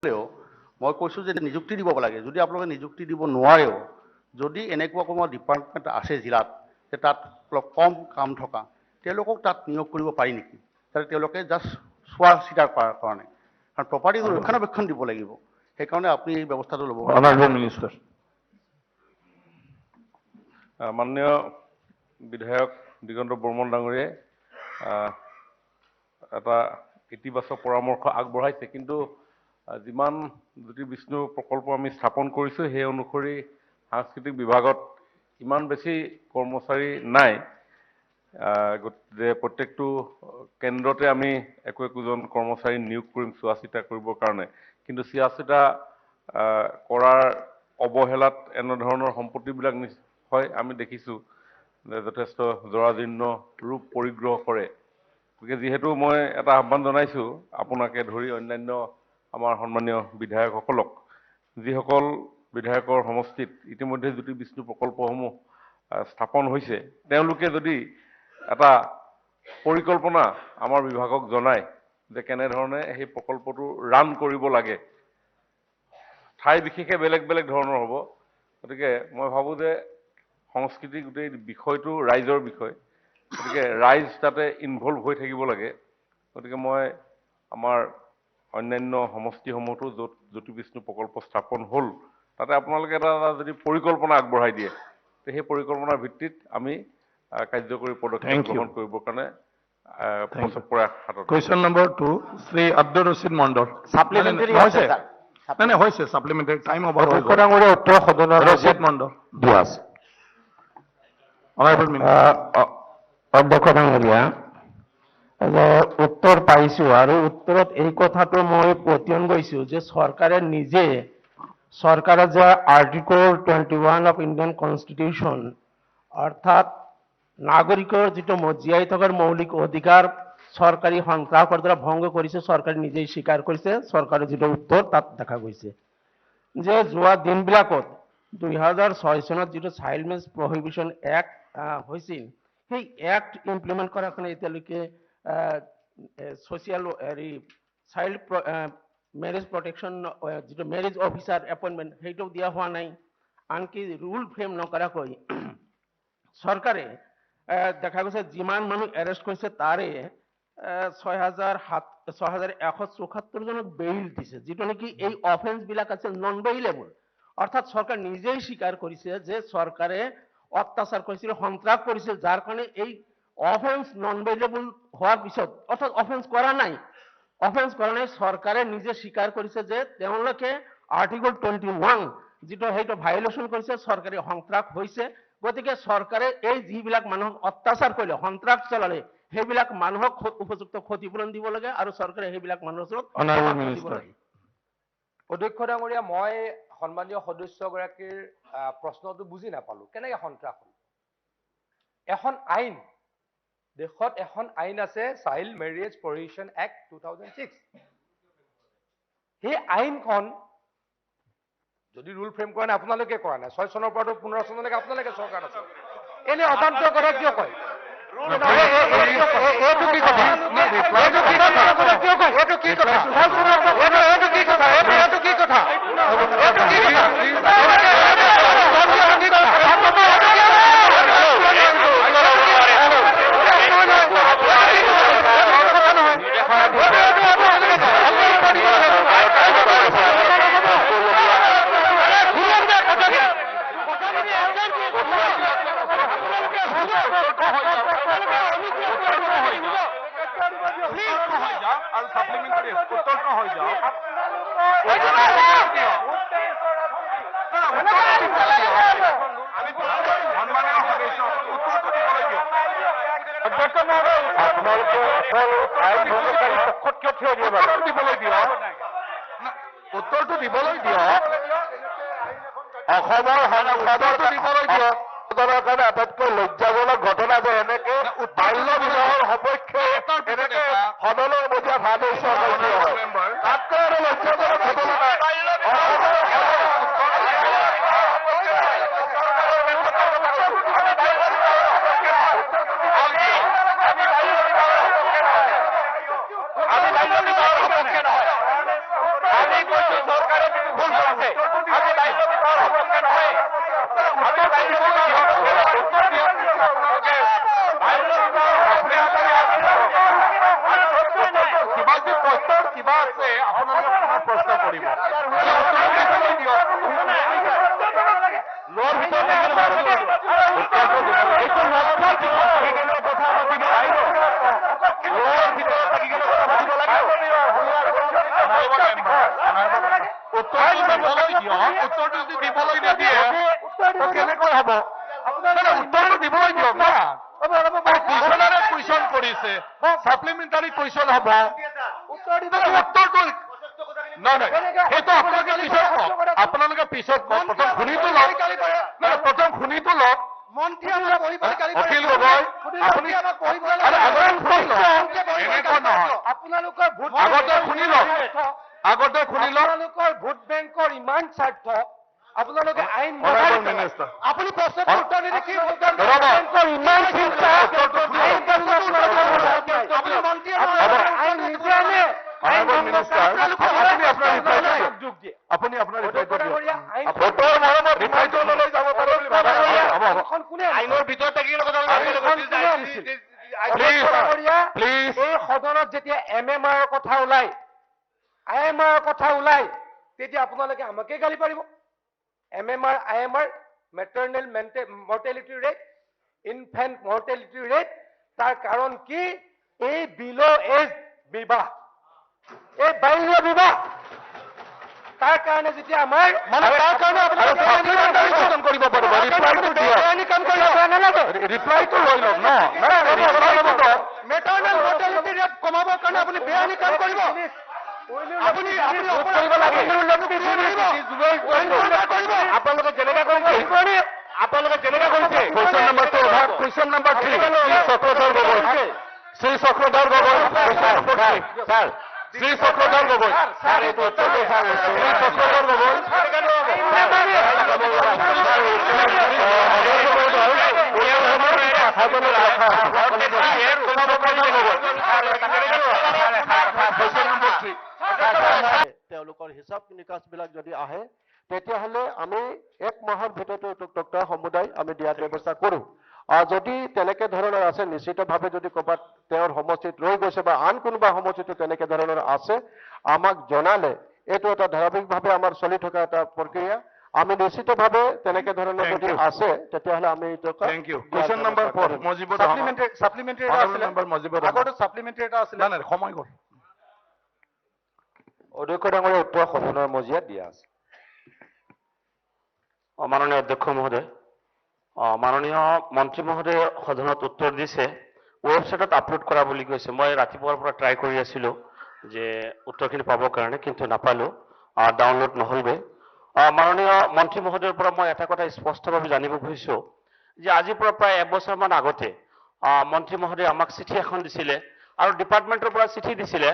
মই কৈছোঁ যে নিযুক্তি দিব লাগে। যদি আপোনালোকে নিযুক্তি দিব নোৱাৰেও, যদি এনেকুৱা কোনো ডিপাৰ্টমেণ্ট আছে জিলাত যে তাত অলপ কম কাম থকা, তেওঁলোকক তাত নিয়োগ কৰিব পাৰি নেকি? যাতে তেওঁলোকে জাষ্ট চোৱা চিতা কৰাৰ কাৰণে, কাৰণ প্ৰপাৰ্টি ৰক্ষণাবেক্ষণ দিব লাগিব। সেইকাৰণে আপুনি এই ব্যৱস্থাটো ল'ব। Honourable minister. মাননীয় বিধায়ক দিগন্ত বৰ্মন ডাঙৰীয়াই এটা ইতিবাচক পৰামৰ্শ আগবঢ়াইছে, কিন্তু যিমান জ্যোতি বিষ্ণু প্ৰকল্প আমি স্থাপন কৰিছোঁ সেই অনুসৰি সাংস্কৃতিক বিভাগত ইমান বেছি কৰ্মচাৰী নাই যে প্ৰত্যেকটো কেন্দ্ৰতে আমি একোজন কৰ্মচাৰী নিয়োগ কৰিম চোৱা চিতা কৰিবৰ কাৰণে। কিন্তু চোৱা চিতা কৰাৰ অৱহেলাত এনেধৰণৰ সম্পত্তিবিলাক হয় আমি দেখিছোঁ যে যথেষ্ট জৰাজীৰ্ণ ৰূপ পৰিগ্ৰহ কৰে। গতিকে যিহেতু মই এটা আহ্বান জনাইছোঁ আপোনাকে ধৰি অন্যান্য আমাৰ সন্মানীয় বিধায়কসকলক, যিসকল বিধায়কৰ সমষ্টিত ইতিমধ্যে জ্যোতি বিষ্ণু প্ৰকল্পসমূহ স্থাপন হৈছে, তেওঁলোকে যদি এটা পৰিকল্পনা আমাৰ বিভাগক জনায় যে কেনেধৰণে সেই প্ৰকল্পটো ৰান কৰিব লাগে। ঠাই বিশেষে বেলেগ বেলেগ ধৰণৰ হ'ব। গতিকে মই ভাবোঁ যে সংস্কৃতি গোটেই বিষয়টো ৰাইজৰ বিষয়, গতিকে ৰাইজ তাতে ইনভলভ হৈ থাকিব লাগে। গতিকে মই আমাৰ অন্যান্য সমষ্টিসমূহতো য'ত জ্যোতি বিষ্ণু প্ৰকল্প স্থাপন হ'ল তাতে আপোনালোকে এটা যদি পৰিকল্পনা আগবঢ়াই দিয়ে, সেই পৰিকল্পনাৰ ভিত্তিত আমি কাৰ্যকৰী পদক্ষেপ গ্ৰহণ কৰিবৰ কাৰণে প্ৰয়াস হাতত। কুৱেশ্যন নম্বৰ 2 শ্ৰী আব্দুল ৰছিদ মণ্ডল। সাপ্লিমেন্টাৰি হৈছে নাই হৈছে সাপ্লিমেন্টাৰি টাইম ওভাৰ হৈ গ'ল। উত্তৰ সদনৰ ৰছিদ মণ্ডল। দিয়া আছে। Honourable minister. অধ্যক্ষ ডাঙৰীয়া, উত্তৰ পাইছো আৰু উত্তৰত এই কথাটো মই পতিয়ন গৈছো যে চৰকাৰে যে আৰ্টিকল 21 অফ ইণ্ডিয়ান কনষ্টিটিউশ্যন অৰ্থাৎ নাগৰিকৰ যিটো জীয়াই থকাৰ মৌলিক অধিকাৰ চৰকাৰী সন্ত্ৰাসৰ দ্বাৰা ভংগ কৰিছে, চৰকাৰে নিজেই স্বীকাৰ কৰিছে। চৰকাৰৰ যিটো উত্তৰ তাত দেখা গৈছে যে যোৱা দিনবিলাকত 2006 চনত যিটো চাইল্ড মেৰেজ প্ৰহিবিশ্যন এক্ট হৈছিল, সেই এক্ট ইমপ্লিমেণ্ট কৰাৰ কাৰণে এতিয়ালৈকে ছ'চিয়েল চাইল্ড মেৰেজ প্ৰটেকশ্যন যিটো মেৰেজ অফিচাৰ এপইণ্টমেণ্ট সেইটো দিয়া হোৱা নাই। আনকি ৰুল ফ্ৰেম নকৰাকৈ চৰকাৰে দেখা গৈছে যিমান মানুহ এৰেষ্ট কৰিছে তাৰে 6174 জনক বেইল দিছে, যিটো নেকি এই অফেন্সবিলাক আছে নন বেইলেবল। অৰ্থাৎ চৰকাৰ নিজেই স্বীকাৰ কৰিছে যে চৰকাৰে অত্যাচাৰ কৰিছিল, সন্ত্ৰাস কৰিছিল, যাৰ কাৰণে এই অফেন্স নন বেইলেবল হোৱাৰ পিছত, অৰ্থাৎ অফেন্স কৰা নাই, চৰকাৰে নিজে স্বীকাৰ কৰিছে যে তেওঁলোকে আৰ্টিকল 21 যিটো সেইটো ভায়োলেশ্যন কৰিছে, চৰকাৰী সন্ত্ৰাস হৈছে। গতিকে চৰকাৰে এই যিবিলাক মানুহক অত্যাচাৰ কৰিলে, সন্ত্ৰাস চলালে, সেইবিলাক মানুহক উপযুক্ত ক্ষতিপূৰণ দিব লাগে আৰু চৰকাৰে সেইবিলাক মানুহৰ ওচৰত দিব লাগে। অধ্যক্ষ ডাঙৰীয়া, মই সন্মানীয় সদস্যগৰাকীৰ প্ৰশ্নটো বুজি নাপালো। কেনেকৈ সন্ত্ৰাস হ'ল? এখন আইন, দেশত এখন আইন আছে, চাইল্ড মেৰেজ প্ৰহিবিশ্যন এক্ট 2006। সেই আইনখন যদি ৰুল ফ্ৰেম কৰা নাই, আপোনালোকে কৰা নাই, 6 চনৰ পৰা 15 চনলৈকে আপোনালোকে চৰকাৰ আছে, এনে অজান্ত কথা কিয় কয়? উত্তৰটো দিবলৈ দিয়ক। অসমৰ সংসদতো দিবলৈ দিয়ক। কাৰণে আটাইতকৈ লজ্জাজনক ঘটনা যে এনেকে বাল্য বিবাহৰ সপক্ষে এনেকে সদনৰ মজিয়াত হাত তাতকৈ আৰু লজ্জাজনক ঘটনা নাই। আমি কিবা আছে আপোনালোকে পুনৰ প্ৰশ্ন কৰিব উত্তৰটো যদি দিবলৈ নিদিয়ে কেনেকৈ হ'ব উত্তৰটো দিবলৈ দিয়ক না কুৱেশ্যনেৰে কুৱেশ্যন কৰিছে ছাপ্লিমেণ্টাৰী কুৱেশ্যন হ'ব উত্তৰটো নহয় সেইটো আপোনালোকে পিছত কওক প্ৰথম শুনিটো লওক প্ৰথম শুনিটো লওক অখিল গগৈ আপুনি এনেকুৱা নহয় আগতে শুনি লওক আপোনালোকৰ ভোট বেংকৰ ইমান স্বাৰ্থ আপোনালোকে আইন আপুনি প্ৰশ্নটো উত্তৰ নিদি কি ভোট বেংকৰ ইমান চিন্তা আপুনি মন্ত্ৰী আইন নিজে আনে আপুনি আপোনাৰ ভোটৰ মৰমত ৰিফাইটো লৈ যাব পাৰে বুলি ভাবে আইনৰ ভিতৰত থাকি প্লিজ এই সদনত যেতিয়া MMR কথা ওলাই IMR কথা ওলাই তেতিয়া আপোনালোকে আমাকে গালি পাৰিব MMR IMR maternal mortality rate infant mortality rate তাৰ কাৰণ কি এই বিলো এজ বিবাহ এই বাল্য বিবাহ তাৰ কাৰণে যেতিয়া আমাৰ তাৰ কাৰণে আপোনালোকে কৰিব পাৰিব ৰিপ্লাইটো লৈ লওক ন মেটাৰনেল মৰ্টেলিটি ৰেট কমাবৰ কাৰণে আপুনি বেআইনী কাম কৰিব আপুনি আপোনালোকে যেনেকৈ কৰিছে কুৱেশ্যন নম্বৰ 3 চক্ৰধৰ গগৈ শ্ৰী চক্ৰধৰ গগৈ শ্ৰী চক্ৰধৰ গগৈ শ্ৰী চক্ৰধৰ গগৈ তেওঁলোকৰ হিচাপ নিকাচবিলাক যদি আহে তেতিয়াহ'লে আমি এক মাহৰ ভিতৰতে উত্তক্ত সমুদায় আমি দিয়াৰ ব্যৱস্থা কৰোঁ যদি তেনেকে ধৰণৰ আছে নিশ্চিতভাৱে যদি ক'ৰবাত তেওঁৰ সমষ্টিত ৰৈ গৈছে বা আন কোনোবা সমষ্টিত তেনেকে ধৰণৰ আছে আমাক জনালে এইটো এটা ধাৰাবাহিকভাৱে আমাৰ চলি থকা এটা প্ৰক্ৰিয়া আমি নিশ্চিতভাৱে তেনেকে ধৰণৰ যদি আছে তেতিয়াহ'লে আমি thank you question number 4 Mojibur supplementary এটা আছিল আগতে সাপ্লিমেণ্টাৰী এটা আছিল নাই সময় গ'ল অধ্যক্ষ ডাঙৰীয়া উত্তৰ সদনৰ মজিয়াত দিয়া আছে মাননীয় অধ্যক্ষ মহোদয় মাননীয় মন্ত্ৰী মহোদয়ে সদনত উত্তৰ দিছে ৱেবছাইটত আপলোড কৰা বুলি কৈছে মই ৰাতিপুৱাৰ পৰা ট্ৰাই কৰি আছিলোঁ যে উত্তৰখিনি পাবৰ কাৰণে কিন্তু নাপালোঁ ডাউনলোড নহ'লগৈ মাননীয় মন্ত্ৰী মহোদয়ৰ পৰা মই এটা কথা স্পষ্টভাৱে জানিব খুজিছোঁ যে আজিৰ পৰা প্ৰায় এবছৰমান আগতে মন্ত্ৰী মহোদয়ে আমাক চিঠি এখন দিছিলে আৰু ডিপাৰ্টমেণ্টৰ পৰা চিঠি দিছিলে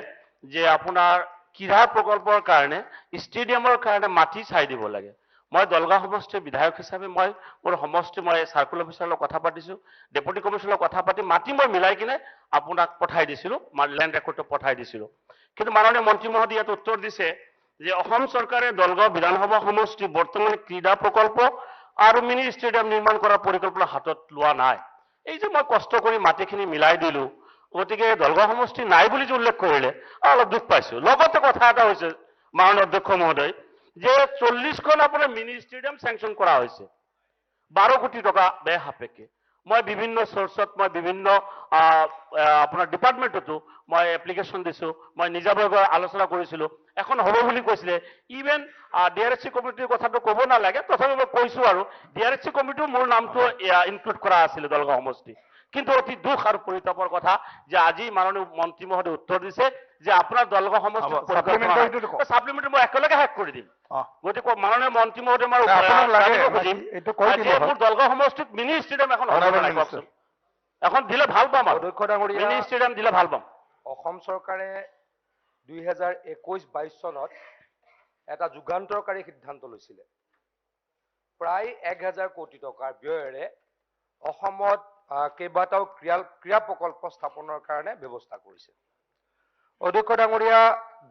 যে আপোনাৰ ক্ৰীড়া প্ৰকল্পৰ কাৰণে ষ্টেডিয়ামৰ কাৰণে মাটি চাই দিব লাগে মই দলগাঁও সমষ্টিৰ বিধায়ক হিচাপে মই মোৰ সমষ্টি মই চাৰ্কুল অফিচাৰৰ লগত কথা পাতিছোঁ ডেপুটি কমিশ্যনাৰৰ লগত কথা পাতি মাটি মই মিলাই কিনে আপোনাক পঠাই দিছিলোঁ লেণ্ড ৰেকৰ্ডটো পঠাই দিছিলোঁ কিন্তু মাননীয় মন্ত্ৰী মহোদয়ে ইয়াত উত্তৰ দিছে যে অসম চৰকাৰে দলগাঁও বিধানসভা সমষ্টি বৰ্তমান ক্ৰীড়া প্ৰকল্প আৰু মিনি ষ্টেডিয়াম নিৰ্মাণ কৰাৰ পৰিকল্পনা হাতত লোৱা নাই এই যে মই কষ্ট কৰি মাটিখিনি মিলাই দিলোঁ গতিকে দলগাঁও সমষ্টি নাই বুলি যে উল্লেখ কৰিলে অলপ দুখ পাইছোঁ লগতে কথা এটা হৈছে মাননীয় অধ্যক্ষ মহোদয় যে 40খন আপোনাৰ মিনি ষ্টেডিয়াম চেংচন কৰা হৈছে 12 কোটি টকা ব্যয় সাপেক্ষে মই বিভিন্ন চৰ্চত মই বিভিন্ন আপোনাৰ ডিপাৰ্টমেণ্টতো মই এপ্লিকেশ্যন দিছোঁ মই নিজাবগৈ আলোচনা কৰিছিলোঁ এখন হ'ব বুলি কৈছিলে ইভেন DRSC কমিটিৰ কথাটো ক'ব নালাগে তথাপি মই কৈছোঁ আৰু DRSC কমিটিও মোৰ নামটো ইনক্লুড কৰা আছিলে দলগাঁও সমষ্টি কিন্তু অতি দুখ আৰু পৰিতাপৰ কথা যে আজি মাননীয় মন্ত্ৰী মহোদয়ে উত্তৰ দিছে যে আপোনাৰ দলগাঁও সমষ্টি সাপ্লিমেণ্টাৰী মই একেলগে শেষ কৰি দিম গতিকে মাননীয় মন্ত্ৰী মহোদয় মোৰ দলগাঁও সমষ্টিত মিনি ষ্টেডিয়াম এখন এখন দিলে ভাল পাম আৰু মিনি ষ্টেডিয়াম দিলে ভাল পাম অসম চৰকাৰে 2021-22 চনত এটা যুগান্তৰকাৰী সিদ্ধান্ত লৈছিলে প্ৰায় 1000 কোটি টকাৰ ব্যয়েৰে অসমত কেইবাটাও ক্ৰীড়া প্ৰকল্প স্থাপনৰ কাৰণে ব্যৱস্থা কৰিছে অধ্যক্ষ ডাঙৰীয়া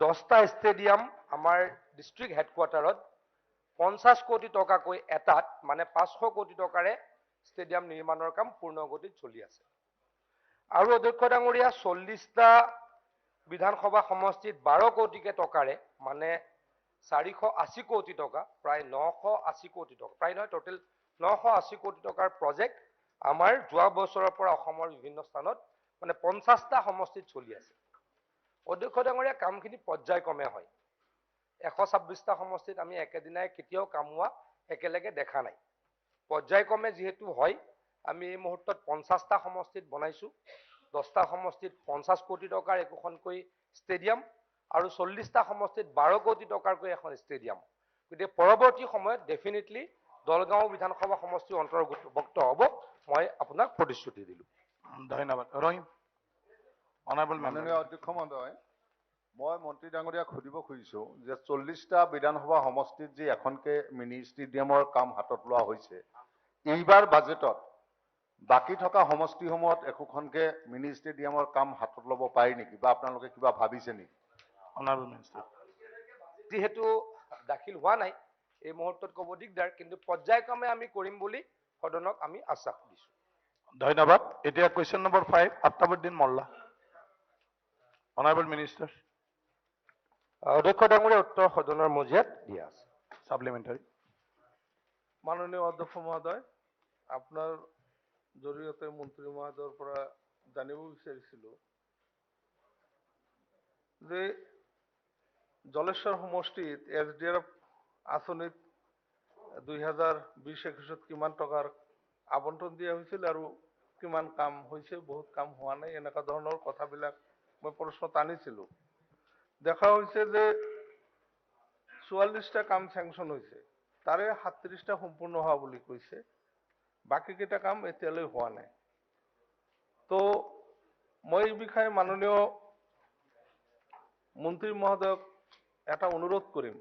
10টা ষ্টেডিয়াম আমাৰ ডিষ্ট্ৰিক্ট হেডকোৱাৰ্টাৰত 50 কোটি টকাকৈ এটাত মানে 500 কোটি টকাৰে ষ্টেডিয়াম নিৰ্মাণৰ কাম পূৰ্ণগতিত চলি আছে। আৰু অধ্যক্ষ ডাঙৰীয়া 40টা বিধানসভা সমষ্টিত 12 কোটিকে টকাৰে মানে 480 কোটি টকা প্ৰায় 980 কোটি টকা প্ৰায় নহয় টোটেল 980 কোটি টকাৰ প্ৰজেক্ট আমাৰ যোৱা বছৰৰ পৰা অসমৰ বিভিন্ন স্থানত মানে 50টা সমষ্টিত চলি আছে। অধ্যক্ষ ডাঙৰীয়া কামখিনি পৰ্যায়ক্ৰমে হয়। 126টা সমষ্টিত আমি একেদিনাই কেতিয়াও কাম হোৱা একেলগে দেখা নাই। পৰ্যায়ক্ৰমে যিহেতু হয় আমি এই মুহূৰ্তত 50টা সমষ্টিত বনাইছো। 10টা সমষ্টিত 50 কোটি টকাৰ একোখনকৈ ষ্টেডিয়াম আৰু 40টা সমষ্টিত 12 কোটি টকাৰকৈ এখন ষ্টেডিয়াম। গতিকে পৰৱৰ্তী সময়ত ডেফিনেটলি দলগাঁও বিধানসভা সমষ্টিৰ অন্তৰ্ভুক্ত হ'ব মই আপোনাক প্ৰতিশ্ৰুতি দিলোঁ। ধন্যবাদ। ৰহিম অনাৰেবল মাননীয় অধ্যক্ষ মহোদয়, মই মন্ত্ৰী ডাঙৰীয়াক সুধিব খুজিছোঁ যে 40টা বিধানসভা সমষ্টিত যি এখনকে মিনি ষ্টেডিয়ামৰ কাম হাতত লোৱা হৈছে, এইবাৰ বাজেটত বাকী থকা সমষ্টিসমূহত একোখনকে মিনি ষ্টেডিয়ামৰ কাম হাতত ল'ব পাৰি নেকি বা আপোনালোকে কিবা ভাবিছে নেকি? Honourable minister. যিহেতু দাখিল হোৱা নাই এই মুহূৰ্তত ক'ব দিগদাৰ, কিন্তু পৰ্যায়ক্ৰমে আমি কৰিম বুলি সদনক আমি আশ্বাস দিছোঁ। ধন্যবাদ। এতিয়া question number 5 Aftabuddin Molla. Honourable minister. অধ্যক্ষ ডাঙৰীয়া উত্তৰ সদনৰ মজিয়াত দিয়া আছে। সাপ্লিমেণ্টাৰী। মাননীয় অধ্যক্ষ মহোদয়, আপোনাৰ জৰিয়তে মন্ত্ৰী মহোদয়ৰ পৰা জানিব বিচাৰিছিলোঁ যে জলেশ্বৰ সমষ্টিত SDRF আঁচনিত 2020-21 কিমান টকাৰ আবণ্টন দিয়া হৈছিল আৰু কিমান কাম হৈছে, বহুত কাম হোৱা নাই, এনেকুৱা ধৰণৰ কথাবিলাক মই প্ৰশ্নত আনিছিলোঁ। দেখা হৈছে যে 44টা কাম চেংচন হৈছে, তাৰে 37টা সম্পূৰ্ণ হোৱা বুলি কৈছে, বাকীকেইটা কাম এতিয়ালৈ হোৱা নাই। তো মই এই বিষয়ে মাননীয় মন্ত্ৰী মহোদয়ক এটা অনুৰোধ কৰিম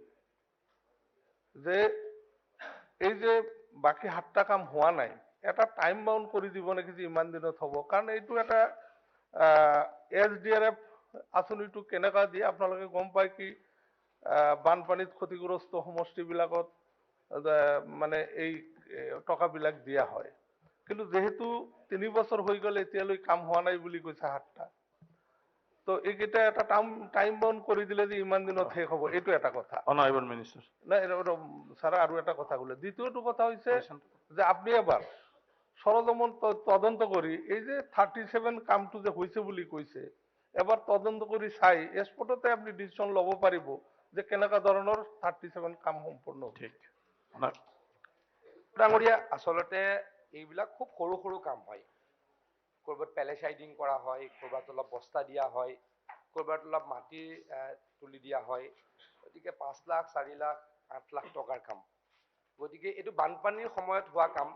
যে এই যে বাকী 7টা কাম হোৱা নাই, এটা টাইম বাউণ্ড কৰি দিব নেকি যে ইমান দিনত হ'ব, কাৰণ এইটো এটা SDRF আঁচনিটো কেনেকুৱা দিয়ে আপোনালোকে গম পায় কি, বানপানীত ক্ষতিগ্ৰস্ত সমষ্টিবিলাকত মানে এই টকাবিলাক দিয়া হয়, কিন্তু যেহেতু 3 বছৰ হৈ গ'ল এতিয়ালৈ কাম হোৱা নাই বুলি কৈছে 7টা, তো এইকেইটা এটা টাইম বাউণ্ড কৰি দিলে যে ইমান দিনত শেষ হ'ব, এইটো এটা কথা। Honourable minister. নাই ছাৰ আৰু এটা কথা ক'লে। দ্বিতীয়টো কথা হৈছে যে আপুনি এবাৰ সৰজমন তদন্ত কৰি এই যে 37 কামটো যে হৈছে বুলি কৈছে, এবাৰ তদন্ত কৰি চাই স্পটতে আপুনি ডিচিশ্যন ল'ব পাৰিব যে কেনেকুৱা ধৰণৰ 37 কাম সম্পূৰ্ণ হৈছে। ঠিক। ডাঙৰীয়া আচলতে এইবিলাক খুব সৰু সৰু কাম হয়। ক'ৰবাত পেলেচাইডিং কৰা হয়, ক'ৰবাত অলপ বস্তা দিয়া হয়, ক'ৰবাত অলপ মাটি তুলি দিয়া হয়। গতিকে 5 লাখ 4 লাখ 8 লাখ টকাৰ কাম। গতিকে এইটো বানপানীৰ সময়ত হোৱা কাম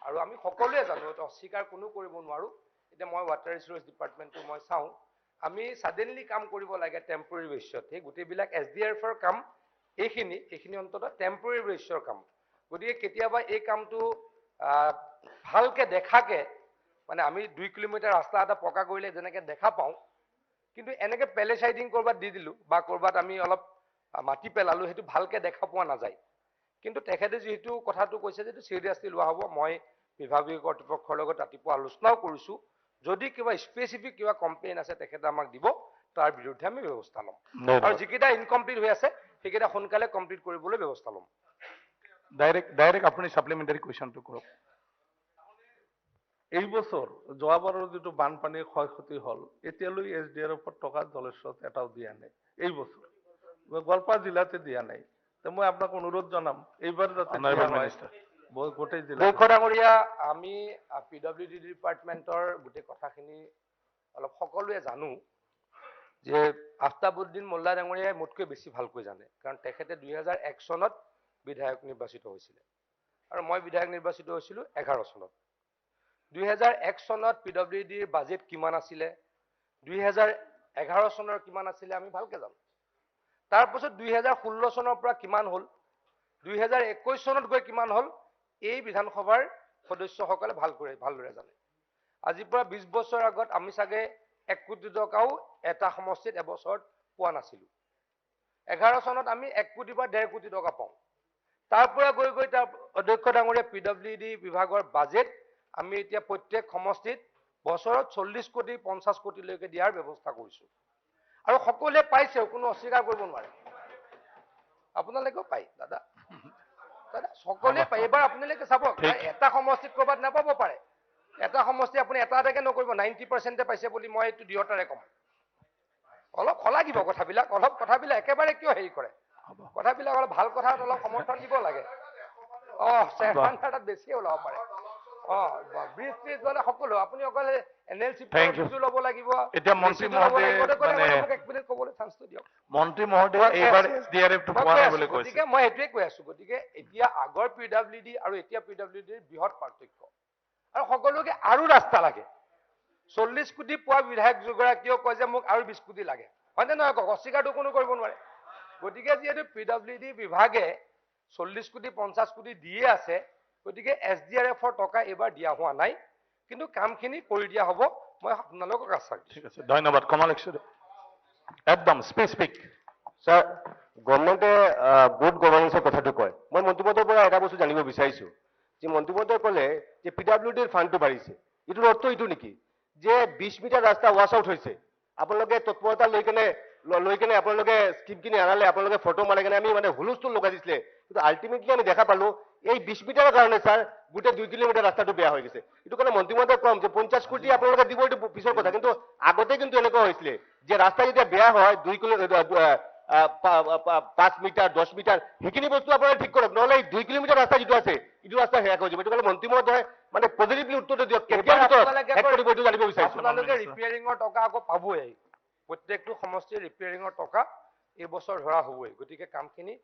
আৰু আমি সকলোৱে জানো, এইটো অস্বীকাৰ কোনো কৰিব নোৱাৰো। এতিয়া মই ৱাটাৰ ৰিচোৰ্চ ডিপাৰ্টমেণ্টটো মই চাওঁ, আমি ছাডেনলি কাম কৰিব লাগে টেম্পৰেৰী বেচিছত। সেই গোটেইবিলাক SDRFৰ কাম এইখিনি অন্তত টেম্পৰেৰী বেচিছৰ কাম। গতিকে কেতিয়াবা এই কামটো ভালকে দেখাকে মানে আমি 2 কিলোমিটাৰ ৰাস্তা এটা পকা কৰিলে যেনেকে দেখা পাওঁ, কিন্তু এনেকে পেলেচাইডিং ক'ৰবাত দি দিলোঁ বা ক'ৰবাত আমি অলপ মাটি পেলালোঁ, সেইটো ভালকে দেখা পোৱা নাযায়। কিন্তু তেখেতে যিহেতু কথাটো কৈছে যে এইটো চিৰিয়াছলি লোৱা হ'ব, মই বিভাগীয় কৰ্তৃপক্ষৰ লগত ৰাতিপুৱা আলোচনাও কৰিছোঁ। যদি কিবা স্পেচিফিক কিবা কমপ্লেইন আছে তেখেতে আমাক দিব, তাৰ বিৰুদ্ধে আমি ব্যৱস্থা ল'ম। আৰু যিকেইটা ইনকমপ্লিট হৈ আছে সেইকেইটা সোনকালে কমপ্লিট কৰিবলৈ ব্যৱস্থা ল'ম। ডাইৰেক্ট আপুনি সাপ্লিমেণ্টাৰী কুৱেশ্যনটো কৰক। এই বছৰ যোৱাবাৰৰ যিটো বানপানীৰ ক্ষয় ক্ষতি হ'ল, এতিয়ালৈ SDRFৰ টকা জলেশ্বৰত এটাও দিয়া নাই। এই বছৰ গোৱালপাৰা জিলাতে দিয়া নাই। মই আপোনাক অনুৰোধ জনাম এইবাৰ যাতে গোটেই জিলা। অধ্যক্ষ ডাঙৰীয়া, আমি PWD ডিপাৰ্টমেণ্টৰ গোটেই কথাখিনি অলপ সকলোৱে জানো যে আফতাবুদ্দিন মোল্লা ডাঙৰীয়াই মোতকৈ বেছি ভালকৈ জানে, কাৰণ তেখেতে 2001 চনত বিধায়ক নিৰ্বাচিত হৈছিলে আৰু মই বিধায়ক নিৰ্বাচিত হৈছিলোঁ 11 চনত। 2001 চনত PWDৰ বাজেট কিমান আছিলে, 2011 চনৰ কিমান আছিলে আমি ভালকে জানো। তাৰপিছত 2016 চনৰ পৰা কিমান হ'ল, 2021 চনত গৈ কিমান হ'ল, এই বিধানসভাৰ সদস্যসকলে ভালদৰে জানে। আজিৰ পৰা 20 বছৰ আগত আমি চাগে 1 কোটি টকাও এটা সমষ্টিত এবছৰত পোৱা নাছিলোঁ। 11 চনত আমি 1 কোটি বা 1.5 কোটি টকা পাওঁ। তাৰ পৰা গৈ গৈ তাৰ অধ্যক্ষ ডাঙৰীয়া PWD বিভাগৰ বাজেট আমি এতিয়া প্ৰত্যেক সমষ্টিত বছৰত 40 কোটি 50 কোটিলৈকে দিয়াৰ ব্যৱস্থা কৰিছো আৰু সকলোৱে পাইছে কোনো অস্বীকাৰ কৰিব নোৱাৰে আপোনালোকেও পায় দাদা সকলোৱে পায় এবাৰ আপোনালোকে চাব এটা সমষ্টিত কৰবাত নাপাব পাৰে এটা সমষ্টি আপুনি এটা এটাকে নকৰিব 90% পাইছে বুলি মই এইটো দিয়তাৰে কম অলপ খলাগিব কথাবিলাক অলপ কথাবিলাক একেবাৰে কিয় হেৰি কৰে কথাবিলাক অলপ ভাল কথাত অলপ সমৰ্থন দিব লাগে চেয়াৰমান তাত বেছি ওলাব পাৰে ব্ৰিজ ট্ৰিজ মানে সকলো আপুনি অকল NLC ল'ব লাগিব এতিয়া মন্ত্ৰী মহোদয় এক মিনিট ক'বলৈ চান্সটো দিয়ক মন্ত্ৰী মহোদয় এইবাৰ SDRF টো পোৱা নাই বুলি কৈছে গতিকে মই এইটোৱে কৈ আছো গতিকে এতিয়া আগৰ PWD আৰু এতিয়া PWD বৃহৎ পাৰ্থক্য আৰু সকলোকে আৰু ৰাস্তা লাগে 40 কোটি পোৱা বিধায়ক দুগৰাকীয়েও কয় যে মোক আৰু 20 কোটি লাগে হয়নে নহয় কওক অস্বীকাৰটো কোনো কৰিব নোৱাৰে গতিকে যিহেতু PWD বিভাগে 40 কোটি 50 কোটি দিয়ে আছে গতিকে SDRFৰ টকা এবাৰ দিয়া হোৱা নাই কিন্তু কামখিনি কৰি দিয়া হ'ব মই আপোনালোকক আশ্বাস দিছোঁ ঠিক আছে ধন্যবাদ কমল একদম স্পেচিফিক স্যাৰ গভৰ্ণমেণ্টে গুড গভৰ্ণেন্সৰ কথাটো কয় মই মন্ত্ৰী মহোদয়ৰ পৰা এটা বস্তু জানিব বিচাৰিছো যে মন্ত্ৰী মহোদয়ে ক'লে যে PWDৰ ফাণ্ডটো বাঢ়িছে এইটোৰ অৰ্থ এইটো নেকি যে 20 মিটাৰ ৰাস্তা ৱাছ আউট হৈছে আপোনালোকে তৎপৰতা লৈ কেনে আপোনালোকে স্কিমখিনি আনালে আপোনালোকে ফটো মাৰি কেনে আমি মানে হুলস্থুল লগাই দিছিলে কিন্তু আল্টিমেটলি আমি দেখা পালো এই 20 মিটাৰৰ কাৰণে স্যাৰ গোটেই 2 কিলোমিটাৰ ৰাস্তাটো বেয়া হৈ গৈছে এইটো কাৰণে মন্ত্ৰী মহোদয় কম যে 50 কোটি আপোনালোকে দিব এইটো পিছৰ কথা কিন্তু আগতে কিন্তু এনেকুৱা হৈছিলে যে ৰাস্তা যেতিয়া বেয়া হয় 2 কিলোমিটাৰ 5 মিটাৰ 10 মিটাৰ সেইখিনি বস্তু আপোনালোকে ঠিক কৰক নহলে 2 কিলোমিটাৰ ৰাস্তা যিটো আছে এইটো ৰাস্তা হেয়া হৈ যাব এইটো কাৰণে মন্ত্ৰী মহোদয় মানে পজিটিভলি উত্তৰটো দিয়ক কেতিয়া কৰিব এইটো জানিব বিচাৰিছো আপোনালোকে ৰিপেয়াৰিঙৰ টকা আকৌ পাবই প্ৰত্যেকটো সমষ্টিৰ ৰিপেয়াৰিঙৰ টকা এই বছৰ ধৰা হ'বই গতিকে কামখিনি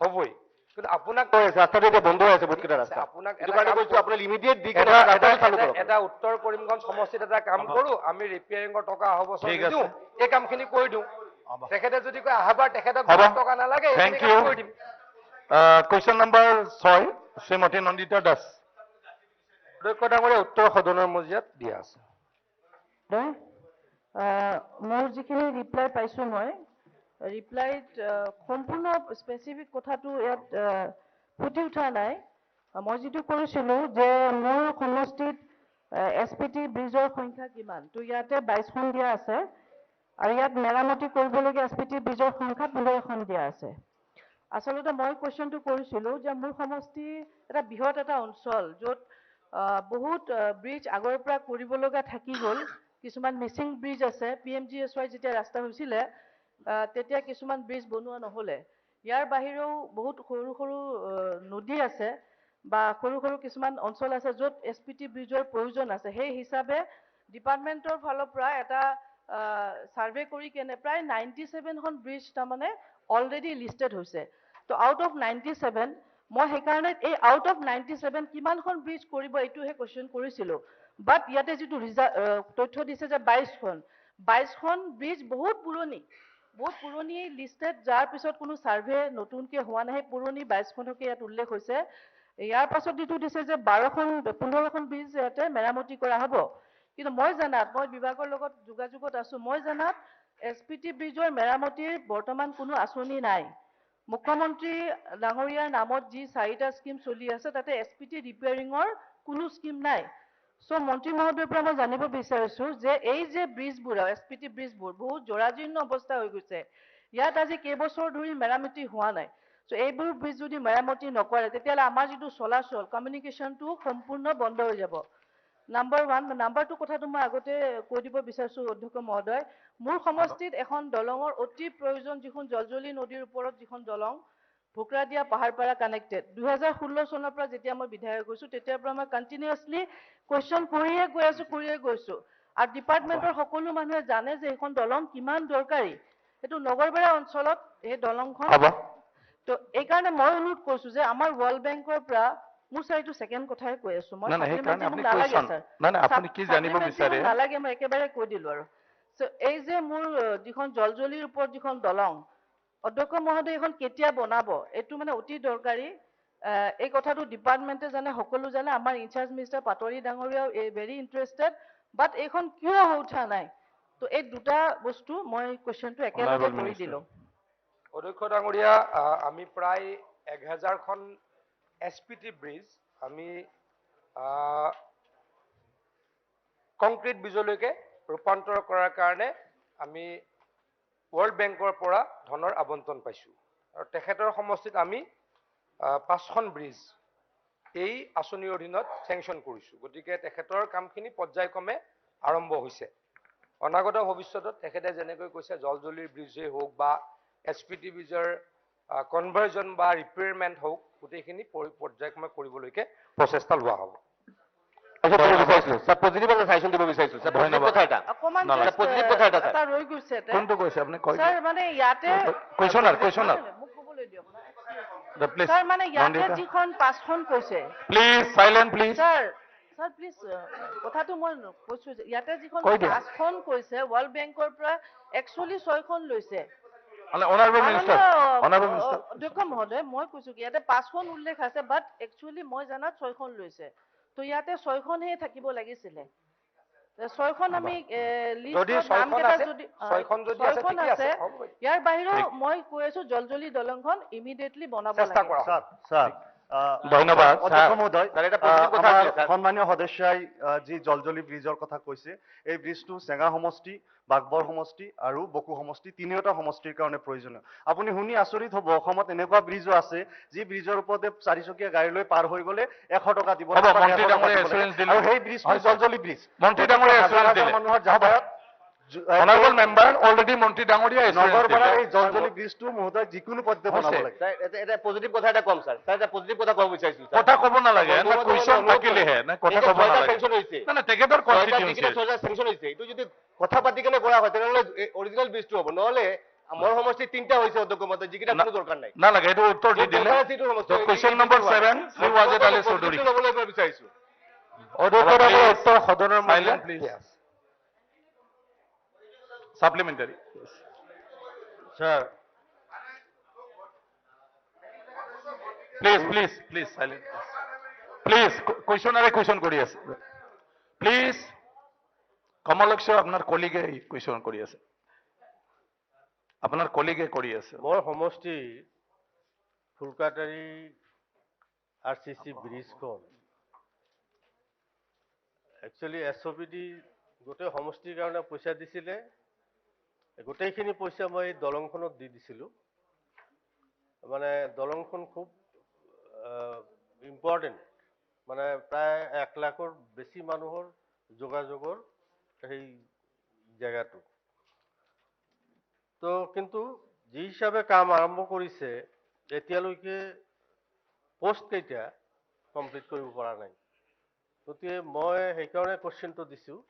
হ'বই কিন্তু আপোনাক ৰাস্তাটো এতিয়া বন্ধ হৈ আছে বহুতকেইটা ৰাস্তা আপোনাক এইটো কাৰণে কৈছো আপোনালোকে ইমিডিয়েট দি কেনে ৰাস্তাটো চালু কৰক এটা উত্তৰ কৰিমগঞ্জ সমষ্টিত এটা কাম কৰো আমি ৰিপেয়াৰিঙৰ টকা অহা বছৰ দিওঁ এই কামখিনি কৰি দিওঁ তেখেতে যদি কয় আহাবাৰ তেখেতক টকা নালাগে থ্যাংক ইউ কৰি দিম কোৱেশ্চন নম্বৰ 6 শ্ৰীমতী নন্দিতা দাস অধ্যক্ষ ডাঙৰীয়া উত্তৰ সদনৰ মজিয়াত দিয়া আছে মোৰ যিখিনি ৰিপ্লাই পাইছোঁ মই ৰিপ্লাইত সম্পূৰ্ণ স্পেচিফিক কথাটো ইয়াত ফুটি উঠা নাই মই যিটো কৰিছিলোঁ যে মোৰ সমষ্টিত SPT ব্ৰিজৰ সংখ্যা কিমান তো ইয়াতে 22খন দিয়া আছে আৰু ইয়াত মেৰামতি কৰিবলগীয়া SPT ব্ৰিজৰ সংখ্যা 15খন দিয়া আছে আচলতে মই কুৱেশ্যনটো কৰিছিলোঁ যে মোৰ সমষ্টি এটা বৃহৎ এটা অঞ্চল য'ত বহুত ব্ৰিজ আগৰ পৰা কৰিব লগা থাকি গ'ল কিছুমান মিছিং ব্ৰিজ আছে PMGSY যেতিয়া ৰাস্তা হৈছিলে তেতিয়া কিছুমান ব্ৰিজ বনোৱা নহ'লে ইয়াৰ বাহিৰেও বহুত সৰু সৰু নদী আছে বা সৰু সৰু কিছুমান অঞ্চল আছে য'ত SPT ব্ৰিজৰ প্ৰয়োজন আছে সেই হিচাপে ডিপাৰ্টমেণ্টৰ ফালৰ পৰা এটা সাৰ্ভে কৰি কেনে প্ৰায় 97খন ব্ৰিজ তাৰমানে অলৰেডি লিষ্টেড হৈছে তো আউট অফ 97 মই সেইকাৰণে এই আউট অফ 97 কিমানখন ব্ৰিজ কৰিব এইটোহে কুৱেশ্যন কৰিছিলোঁ বাট ইয়াতে যিটো তথ্য দিছে যে 22খন ব্ৰিজ বহুত পুৰণি লিষ্টেড যাৰ পিছত কোনো সাৰ্ভে নতুনকৈ হোৱা নাই পুৰণি 22খনকে ইয়াত উল্লেখ হৈছে ইয়াৰ পাছত যিটো দিছে যে 15খন ব্ৰিজ ইয়াতে মেৰামতি কৰা হ'ব কিন্তু মই জানাত মই বিভাগৰ লগত যোগাযোগত আছোঁ মই জানাত SPT ব্ৰিজৰ মেৰামতিৰ বৰ্তমান কোনো আঁচনি নাই মুখ্যমন্ত্ৰী ডাঙৰীয়াৰ নামত যি 4টা স্কিম চলি আছে তাতে SPT ৰিপেয়াৰিঙৰ কোনো স্কিম নাই সো মন্ত্ৰী মহোদয়ৰ পৰা মই জানিব বিচাৰিছোঁ যে এই যে ব্ৰিজবোৰ SPT ব্ৰিজবোৰ বহুত জৰাজীৰ্ণ অৱস্থা হৈ গৈছে ইয়াত আজি কেইবছৰ ধৰি মেৰামতি হোৱা নাই সো এইবোৰ ব্ৰিজ যদি মেৰামতি নকৰে তেতিয়াহ'লে আমাৰ যিটো চলাচল কমিউনিকেশ্যনটো সম্পূৰ্ণ বন্ধ হৈ যাব নাম্বাৰ 1 নাম্বাৰ 2 কথাটো মই আগতে কৈ দিব বিচাৰিছোঁ অধ্যক্ষ মহোদয় মোৰ সমষ্টিত এখন দলঙৰ অতি প্ৰয়োজন যিখন জলজলি নদীৰ ওপৰত যিখন দলং ভোকৰাদিয়া পাহাৰপাৰা কানেক্টেড 2016 চনৰ পৰা যেতিয়া মই বিধায়ক হৈছোঁ তেতিয়াৰ পৰা মই কণ্টিনিউয়াছলি কুৱেশ্যন কৰিয়ে গৈছোঁ আৰু ডিপাৰ্টমেণ্টৰ সকলো মানুহে জানে যে এইখন দলং কিমান দৰকাৰী এইটো নগৰবেৰা অঞ্চলত এই দলংখন তো এই কাৰণে মই অনুৰোধ কৰিছোঁ যে আমাৰ ৱৰ্ল্ড বেংকৰ পৰা মোৰ স্যাৰ এইটো সেকেন্ড কথাই কৈ আছোঁ মই আপুনি কি জানিব বিচাৰে নালাগে মই একেবাৰে কৈ দিলোঁ আৰু সো এই যে মোৰ যিখন জলজলিৰ ওপৰত যিখন দলং অধ্যক্ষ মহোদয় এখন কেতিয়া বনাব এইটো মানে অতি দৰকাৰী এই কথাটো ডিপাৰ্টমেণ্টে জানে সকলো জানে আমাৰ ইনচাৰ্জ মিনিষ্টাৰ পাটোৱাৰী ডাঙৰীয়াও ভেৰি ইণ্টাৰেষ্টেড বাট এইখন কিয় হৈ উঠা নাই তো এই দুটা বস্তু মই কুৱেশ্যনটো একেলগে কৰি দিলোঁ অধ্যক্ষ ডাঙৰীয়া আমি প্ৰায় 1000খন SPT ব্ৰিজ আমি কংক্ৰিট ব্ৰিজলৈকে ৰূপান্তৰ কৰাৰ কাৰণে আমি ৱৰ্ল্ড বেংকৰ পৰা ধনৰ আবণ্টন পাইছোঁ আৰু তেখেতৰ সমষ্টিত আমি 5খন ব্ৰিজ এই আঁচনিৰ অধীনত চেংচন কৰিছোঁ গতিকে তেখেতৰ কামখিনি পৰ্যায়ক্ৰমে আৰম্ভ হৈছে অনাগত ভৱিষ্যতত তেখেতে যেনেকৈ কৈছে জলজলিৰ ব্ৰিজেই হওক বা SPT ব্ৰিজৰ কনভাৰ্জন বা ৰিপেয়াৰমেণ্ট হওক গোটেইখিনি পৰ্যায়ক্ৰমে কৰিবলৈকে প্ৰচেষ্টা লোৱা হ'ব অকমান এটা ৰৈ গৈছে কোনটো কৈছে আপুনি কৈ স্যাৰ মানে ইয়াতে কুৱেশ্যনাৰ মোক ক'বলৈ দিয়ক স্যাৰ মানে ইয়াতে যিখন 5খন কৈছে please silent please sir please কথাটো মই কৈছো যে ইয়াতে যিখন 5খন কৈছে ৱৰ্ল্ড বেংকৰ পৰা একচুৱেলি 6খন লৈছে অনাৰেবল মিনিষ্টাৰ অধ্যক্ষ মহোদয় মই কৈছো কি ইয়াতে 5খন উল্লেখ আছে বাট একচুৱেলি মই জানাত 6খন লৈছে তো ইয়াতে 6খনহে থাকিব লাগিছিলে 6খন আমি ছয়খন আছে ইয়াৰ বাহিৰেও মই কৈ আছো জলজলি দলংখন ইমিডিয়েটলি বনাব লাগে ধন্যবাদ অধ্যক্ষ মহোদয় সন্মানীয় সদস্যই যি জলজলি ব্ৰিজৰ কথা কৈছে এই ব্ৰিজটো চেঙা সমষ্টি বাগবৰ সমষ্টি আৰু বকু সমষ্টি তিনিওটা সমষ্টিৰ কাৰণে প্ৰয়োজনীয় আপুনি শুনি আচৰিত হ'ব অসমত এনেকুৱা ব্ৰিজো আছে যি ব্ৰিজৰ ওপৰতে 4চকীয়া গাড়ী লৈ পাৰ হৈ গ'লে 100 টকা দিব মন্ত্ৰী ডাঙৰীয়া এছুৰেঞ্চ দিলে আৰু সেই ব্ৰিজটো জলজলি ব্ৰিজ মন্ত্ৰী ডাঙৰীয়া এছুৰেঞ্চ দিলে মানুহৰ যাতায়াত অনাৰেবল মেম্বাৰ অলৰেডি মন্ত্ৰী ডাঙৰীয়া নগৰ পৰা এই জলজলি ব্ৰিজটো মহোদয় যিকোনো পদ্ধতি বনাব লাগে এটা পজিটিভ কথা এটা কম স্যার এটা পজিটিভ কথা কব বিচাৰিছো কথা ক'ব নালাগে না কুৱেশ্যন থাকিলেহে না কথা ক'ব নালাগে সেংশন হৈছে না তেখেতৰ কনষ্টিটিউয়েন্সি সেংশন হৈছে এইটো যদি কথা পাতি কেনে কৰা হয় তেনেহলে অৰিজিনাল ব্ৰিজটো হ'ব নহলে মোৰ সমষ্টি 3টা হৈছে অধ্যক্ষ মহোদয় যিকিটা কোনো দৰকাৰ নাই নালাগে এইটো উত্তৰ দি দিলে কুৱেশ্যন নম্বৰ 7 শ্ৰী ৱাজেদ আলী চৌধুৰী ল'বলৈ বিচাৰিছো অধ্যক্ষৰ উত্তৰ সদনৰ silent please supplementary sir please silent please question কৰি আছে প্লিজ কমলক্ষ আপোনাৰ কলিগে কুৱেশ্যন কৰি আছে আপোনাৰ কলিগে কৰি আছে মোৰ সমষ্টি ফুলকাটাৰী RCC ব্ৰিজখন একচুৱেলি SOPD গোটেই সমষ্টিৰ কাৰণে পইচা দিছিলে গোটেইখিনি পইচা মই দলংখনত দি দিছিলোঁ মানে দলংখন খুব ইম্পৰ্টেণ্ট মানে প্ৰায় 1 লাখৰ বেছি মানুহৰ যোগাযোগৰ সেই জেগাটো তো কিন্তু যি হিচাপে কাম আৰম্ভ কৰিছে এতিয়ালৈকে পোষ্ট কেইটা কমপ্লিট কৰিব পৰা নাই গতিকে মই সেইকাৰণে কোৱেশ্যনটো দিছোঁ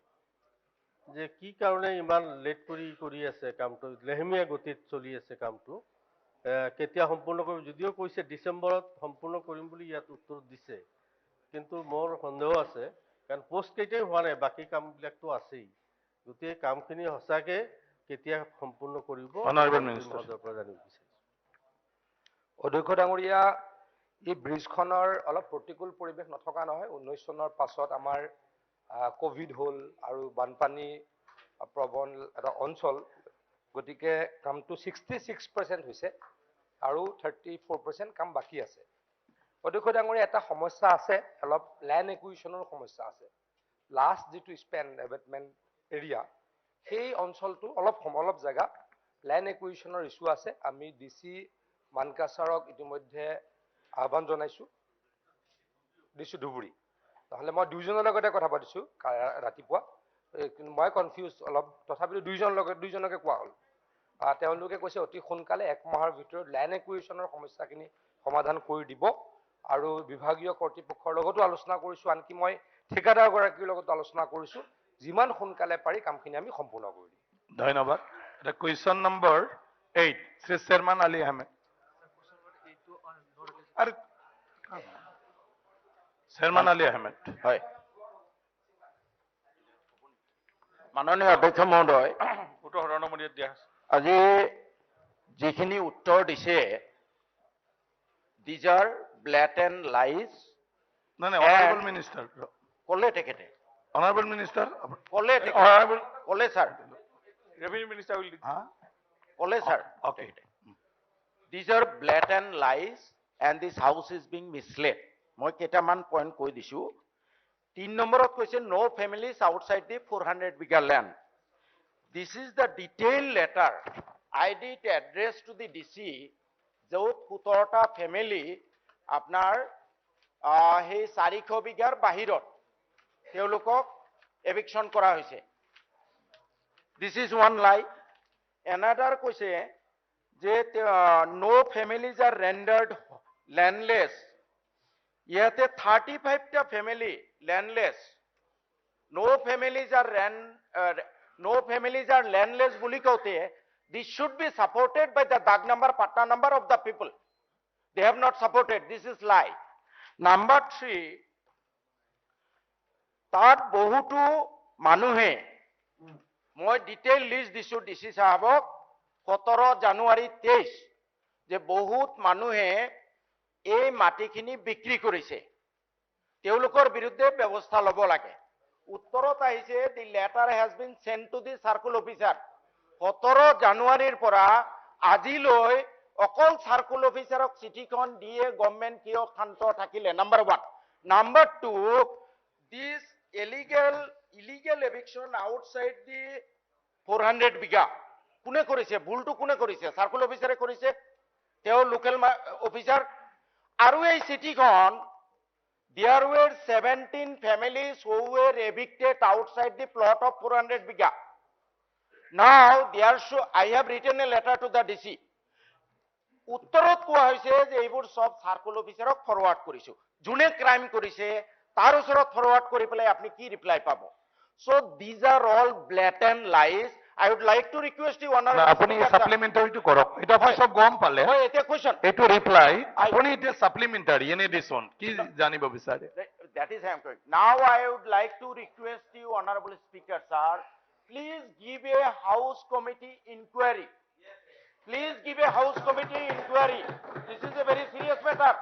যে কি কাৰণে ইমান লেট কৰি আছে কামটো লেহেমীয়া গতিত চলি আছে কামটো কেতিয়া সম্পূৰ্ণ কৰিব যদিও কৈছে ডিচেম্বৰত সম্পূৰ্ণ কৰিম বুলি ইয়াত উত্তৰ দিছে কিন্তু মোৰ সন্দেহ আছে কাৰণ পোষ্ট কেইটাই হোৱা নাই বাকী কামবিলাকতো আছেই গতিকে কামখিনি সঁচাকে কেতিয়া সম্পূৰ্ণ কৰিব অনাৰেবল মিনিষ্টাৰ জানিব বিচাৰিছোঁ অধ্যক্ষ ডাঙৰীয়া এই ব্ৰিজখনৰ অলপ প্ৰতিকূল পৰিৱেশ নথকা নহয় 19 চনৰ পাছত আমাৰ কোভিড হ'ল আৰু বানপানী প্ৰবণ এটা অঞ্চল গতিকে কামটো 66% হৈছে আৰু 34% কাম বাকী আছে অধ্যক্ষ ডাঙৰীয়া এটা সমস্যা আছে অলপ ল্যান্ড একুইজিশ্যনৰ সমস্যা আছে লাষ্ট যিটো স্পেন এবেটমেন্ট এৰিয়া সেই অঞ্চলটো অলপ জায়গা ল্যান্ড একুইজিশ্যনৰ ইস্যু আছে আমি DC মানকাছাৰক ইতিমধ্যে আহ্বান জনাইছো DC ধুবুৰী নহলে মই দুইজনৰ লগতে কথা পাতিছো ৰাতিপুৱা মই কনফিউজ অলপ তথাপিও দুইজনকে কোৱা হ'ল তেওঁলোকে কৈছে অতি সোনকালে 1 মাহৰ ভিতৰত ল্যান্ড একুইজিশ্যনৰ সমস্যাখিনি সমাধান কৰি দিব আৰু বিভাগীয় কৰ্তৃপক্ষৰ লগতো আলোচনা কৰিছো আনকি মই ঠিকাদাৰ গৰাকীৰ লগতো আলোচনা কৰিছো যিমান সোনকালে পাৰি কামখিনি আমি সম্পূৰ্ণ কৰি দিম ধন্যবাদ এটা question number 8 Shri chairman Ali Ahmed আৰু চেয়াৰম্যান আলী আহমেদ হয় মাননীয় অধ্যক্ষ মহোদয় উত্তৰ সদনৰ মধ্যে দিয়া আজি যিখিনি উত্তৰ দিছে these are blatant lies নাই অনাৰেবল মিনিষ্টাৰ কলে তেখেতে অনাৰেবল মিনিষ্টাৰ কলে স্যাৰ ৰেভিনিউ মিনিষ্টাৰ উইল কলে sir okay these are blatant lies and this house is being misled. মই কেইটামান পইণ্ট কৈ দিছো 3 নম্বৰত কৈছে no families outside the 400 bigger land. This is the detailed letter I did address to the DC য'ত 17টা family আপোনাৰ সেই 400 বিঘাৰ বাহিৰত তেওঁলোকক এভিকশন কৰা হৈছে. This is one lie. Another কৈছে যে no families are rendered landless. ইয়াতে 35টা family landless. No families are landless বুলি কওঁতে this should be supported by the dag number patta number of the people. They have not supported. This is lie. Number 3, তাত বহুতো মানুহে মই detail list দিছো DC সাহেবক 17 জানুৱাৰী 23 যে বহুত মানুহে এই মাটিখিনি বিক্ৰী কৰিছে তেওঁলোকৰ বিৰুদ্ধে ব্যৱস্থা ল'ব লাগে উত্তৰত আহিছে the letter has been sent to the circle officer 17 জানুৱাৰীৰ পৰা আজিলৈ অকল সাৰ্কেল অফিসাৰক চিঠিখন দিয়ে গভৰ্ণমেন্ট কিয় শান্ত থাকিলে number 1 number 2 this illegal eviction outside the 400 বিঘা কোনে কৰিছে ভুলটো কোনে কৰিছে সাৰ্কেল অফিসাৰে কৰিছে তেও লোকাল অফিসাৰ আৰু এই চিঠিখন there were 17 families who were evicted outside the plot of 400 bigha now I have written a letter to the DC উত্তৰত কোৱা হৈছে যে এইবোৰ সব সাৰ্কেল অফিসাৰক ফৰৱাৰ্ড কৰিছো যোনে ক্ৰাইম কৰিছে তাৰ ওচৰত ফৰৱাৰ্ড কৰি পেলাই আপুনি কি ৰিপ্লাই পাব so these are all blatant lies I would like to request you honor আপুনি সাপ্লিমেন্টারি টু কৰক এটা মই সব গম পালে হয় এতিয়া কোৱেশ্চন এটো ৰিপ্লাই আপুনি এটা সাপ্লিমেন্টাৰি এনে দিছন কি জানিব বিচাৰে that is I am going now I would like to request you honorable speaker sir please give a house committee inquiry please give a house committee inquiry this is a very serious matter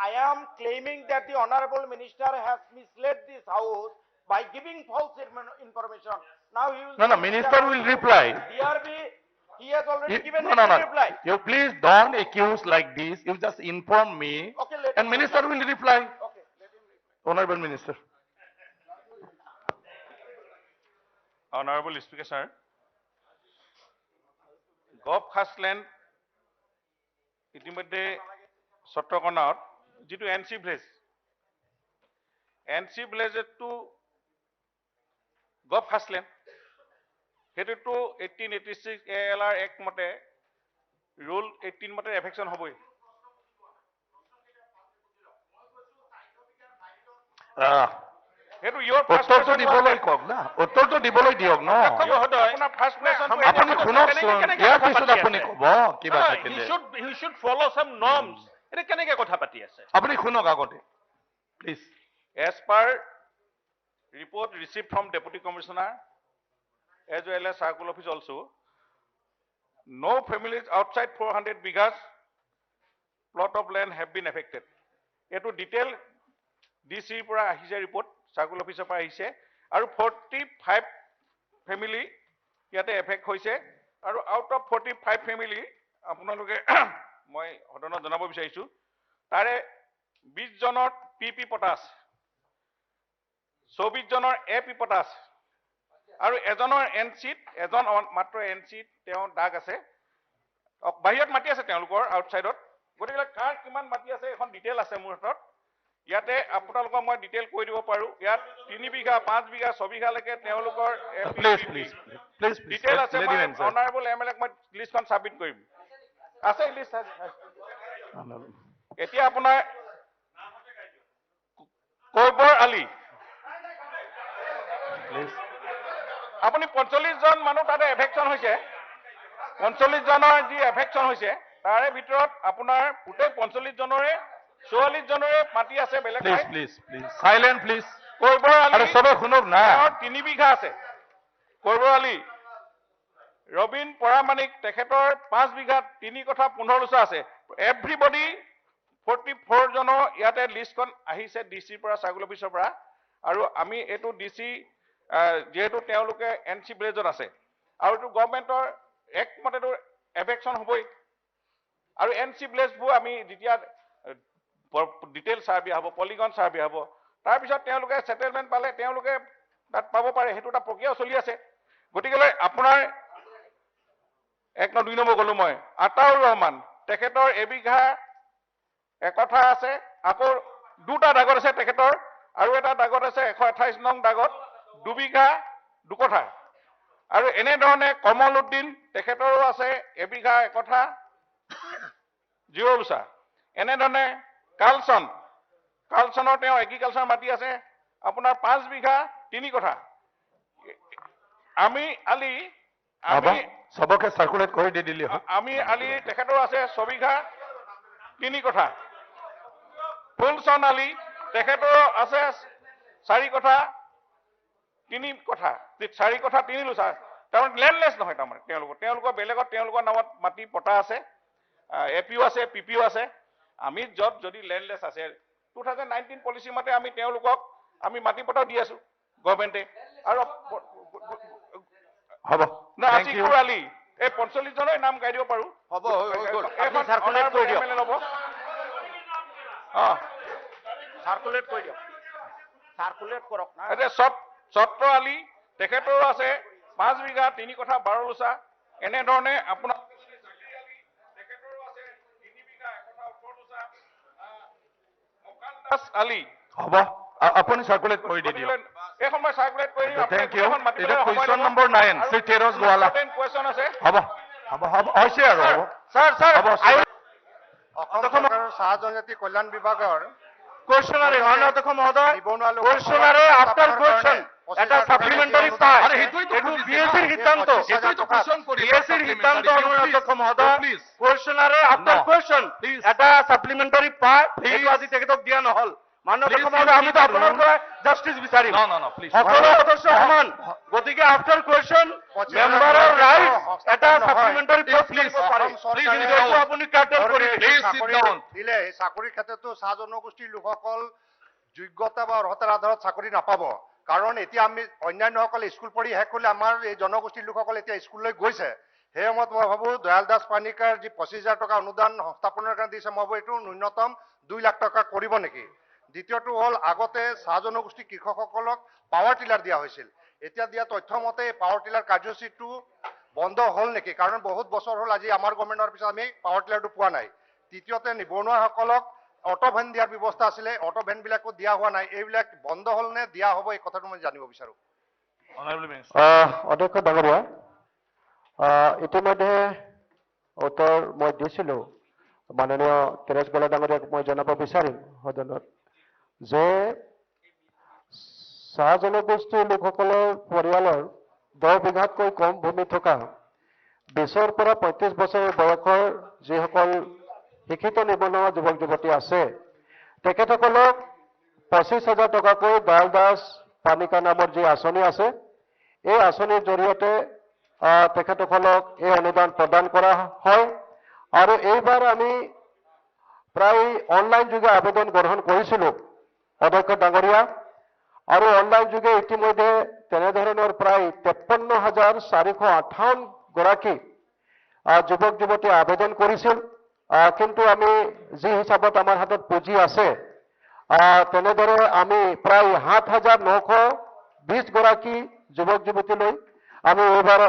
I am claiming that the honorable minister has misled this house by giving false information. Now he will. No, minister will reply. DRB, he has already given no. reply. You please don't accuse like this. You just inform me, Okay, and minister will reply. Okay, let him reply. Honorable Minister. Honorable Speaker, sir. Gov Khasland ইতিমধ্যে চট্টকণত যেটো NC ভিলেজটো gov খাছলেন হেতুটো 1886 ALR এক মতে rule 18 মতে affection হবই হেতু your উত্তৰটো দিবলৈ কওক না উত্তৰটো দিবলৈ দিয়ক ন আপোনাৰ ফাৰ্স্ট কোৱেশ্চন আপুনি শুনকচোন ইয়াৰ পিছত আপুনি ক'ব কিবা থাকিলে he should follow some norms এটা কেনেকৈ কথা পাতি আছে আপুনি শুনক আগতে please as per report received from Deputy Commissioner as well as Circle Office also, no families outside 400 bighas plot of land have been affected. Eto detail DC pura ahise report Circle Office pa ahise aru 45 family yate affect hoise aru out of 45 family apunaloke moi hodona janabo bisaisu tare 20 jonor PP potas 24 জনৰ AP potash আৰু এজনৰ এনচিট এজন মাত্ৰ এনচিট তেওঁ দাগ আছে বাহিৰত মাটি আছে তেওঁলোকৰ আউটসাইডত গতিকে কাৰ কিমান মাটি আছে এখন ডিটেইল আছে মোৰ হাতত ইয়াতে আপোনালোকক মই ডিটেইল কৈ দিব পাৰো ইয়াত 3 বিঘা 5 বিঘা 6 বিঘা লৈকে তেওঁলোকৰ প্লিজ ডিটেইল আছে অনাৰেবল এমএলএ মই লিষ্টখন সাবমিট কৰিম আছে লিষ্ট এতিয়া আপোনাৰ কৈবৰ আলী আপুনি 45 জন মানুহ তাতে এফেকশন হৈছে 45 জনৰ যি এফেকশন হৈছে তাৰে ভিতৰত আপোনাৰ গোটেই 45 জনৰে 44 জনৰে মাটি আছে বেলেগ প্লিজ সাইলেন্ট প্লিজ কৈবৰ আলী আৰু সবে শুনক না 3 বিঘা আছে কৈবৰ আলী ৰবিন পৰামানিক তেখেতৰ 5 বিঘা 3 কথা 15 লুচা আছে এভৰিবডি 44 জনৰ ইয়াতে লিষ্টখন আহিছে ডিসিৰ পৰা সাৰ্কুল অফিচৰ পৰা আৰু আমি এটো ডিসি যেহেতু তেওঁলোকে এনসি ভিলেজত আছে আৰু এটো গভৰ্ণমেন্টৰ একমতেটো এফেকশন হ'বই আৰু NC প্লেচবোৰ আমি যেতিয়া ডিটেইল চাৰ্ভে হ'ব, পলিগন চাৰ্ভে হ'ব, তাৰপিছত তেওঁলোকে ছেটেলমেণ্ট পালে তেওঁলোকে তাত পাব পাৰে, সেইটো এটা প্ৰক্ৰিয়াও চলি আছে। গতিকে আপোনাৰ 1 ন 2 নম্বৰ গ'লো মই, আতাউৰ ৰহমান তেখেতৰ এবিঘা একঠা আছে, আকৌ 2টা দাগত আছে তেখেতৰ, আৰু এটা দাগত আছে 128 নং দাগত 2 বিঘা 2 কঠা। আৰু এনেধৰণে কমল উদ্দিন তেখেতৰো আছে এবিঘা একঠা 0 লোচা। এনেধৰণে কালচনৰ তেওঁ এগ্ৰিকালচাৰ মাটি আছে আপোনাৰ 5 বিঘা 3 কঠা। আমি আলি সবকে সাৰ্কুলেট কৰে দি দিলি আমি আলি তেখেতৰো আছে 6 বিঘা 3 কঠা। ফুলচন আলি তেখেতৰো আছে 4 কঠা 3 কঠা 4 কঠা 3 লোচা। তাৰমানে লেণ্ডলেছ নহয়, তাৰমানে তেওঁলোকৰ বেলেগত তেওঁলোকৰ নামত মাটি পটা আছে, এপিও আছে, পিপিও আছে। আমি যদি লেণ্ডলেছ আছে 2019 পলিচি মতে আমি তেওঁলোকক আমি মাটি পটাও দি আছো গভৰ্ণমেণ্টে। আৰু হ'ব না আছিকুৰ আলি এই 45 জনৰ নাম গাই দিব পাৰো। হ'ব, হৈ গ'ল। আপুনি সাৰ্কুলেট কৰি দিয়ক। সাৰ্কুলেট কৰি দিয়ক, সাৰ্কুলেট কৰক না। এতিয়া ছত্ৰ আলি তেখেতৰো আছে 5 বিঘা 3 কঠা 12 লোচা। এনেধৰণে আপোনাৰ আলি হ'ব আপুনি সাৰ্কুলেট কৰে দি দিও। এখন মই সাৰ্কুলেট কৰি দিম। Thank you. এটা question number 9 Shri Teraj Gowala. Question আছে। হ'ব হৈছে আৰু হ'ব স্যাৰ অসম চৰকাৰৰ চাহ জনজাতি কল্যাণ বিভাগৰ কোয়েশনারে অন্যতম মহোদয় কোয়েশনারে আফটার কোয়েশন এটা সাপ্লিমেন্টারি পায়। আরে হেতুই তো এটু বিএসসির সিদ্ধান্ত, এটাই তো কোয়েশ্চন করি বিএসসির সিদ্ধান্ত অন্যতম মহোদয় কোয়েশনারে আফটার কোয়েশন এটা সাপ্লিমেন্টারি পায়। এটু আজি তেখেতক দিয়া নহল। মাননীয় মহোদয় আমি তো আপনার পৰা জাস্টিস বিচাৰিম। না প্লিজ সকলো সদস্য সমান, গতিকে আফটাৰ কোয়েশন মেম্বাৰৰ ৰাইট এটা সাপ্লিমেন্টাৰি পোস্ট দিব পাৰে। প্লিজ এইটো আপুনি কাৰ্টেল কৰি দিলে এই চাকৰিৰ ক্ষেত্ৰতো চাহ জনগোষ্ঠীৰ লোকসকল যোগ্যতা বা অৰ্হতাৰ আধাৰত চাকৰি নাপাব। কাৰণ এতিয়া আমি অন্যান্যসকলে স্কুল পঢ়ি শেষ কৰিলে আমাৰ এই জনগোষ্ঠীৰ লোকসকল এতিয়া স্কুললৈ গৈছে। সেই সময়ত মই ভাবো দয়াল দাস পানিকাৰ যি 25,000 টকা অনুদান সংস্থাপনৰ কাৰণে দিছে, মই ভাবো এইটো ন্যূনতম 2 লাখ টকা কৰিব নেকি। দ্বিতীয়টো হ'ল আগতে চাহ জনগোষ্ঠী কৃষকসকলক পাৱাৰ টিলাৰ দিয়া হৈছিল। এতিয়া দিয়া তথ্য মতে পাৱাৰ টিলাৰ কাৰ্যসূচীটো বন্ধ হ'ল নেকি, কাৰণ বহুত বছৰ হ'ল আজি আমাৰ গভৰ্ণমেণ্টৰ পিছত আমি পাৱাৰ টিলাৰটো পোৱা নাই। তৃতীয়তে নিবনুৱাসকলক অটো ভেন দিয়াৰ ব্যৱস্থা আছিলে, অটো ভেনবিলাকো দিয়া হোৱা নাই। এইবিলাক বন্ধ হ'ল নে দিয়া হ'ব, এই কথাটো মই জানিব বিচাৰো। অধ্যক্ষ ডাঙৰীয়া, ইতিমধ্যে উত্তৰ মই দিছিলোঁ। মাননীয় তেৰেছ গোৱালা ডাঙৰীয়াক মই জনাব বিচাৰিম সদনত যে চাহ জনগোষ্ঠীৰ লোকসকলৰ পৰিয়ালৰ 10 বিঘাতকৈ কম ভূমি থকা 20 পৰা 35 বছৰ বয়সৰ যিসকল শিক্ষিত নিবনুৱা যুৱক যুৱতী আছে, তেখেতসকলক 25,000 টকাকৈ দয়াল দাস পানিকা নামৰ যি আঁচনি আছে, এই আঁচনিৰ জৰিয়তে তেখেতসকলক এই অনুদান প্ৰদান কৰা হয়। আৰু এইবাৰ আমি প্ৰায় অনলাইন যোগে আবেদন গ্ৰহণ কৰিছিলোঁ অধ্যক্ষ ডাঙৰীয়া, আৰু অনলাইন যোগে ইতিমধ্যে তেনেধৰণৰ প্ৰায় 53,458 গৰাকী যুৱক যুৱতী আবেদন কৰিছিল। কিন্তু আমি যি হিচাপত আমাৰ হাতত পুঁজি আছে, তেনেদৰে আমি প্ৰায় 7,920 গৰাকী যুৱক যুৱতীলৈ আমি এইবাৰ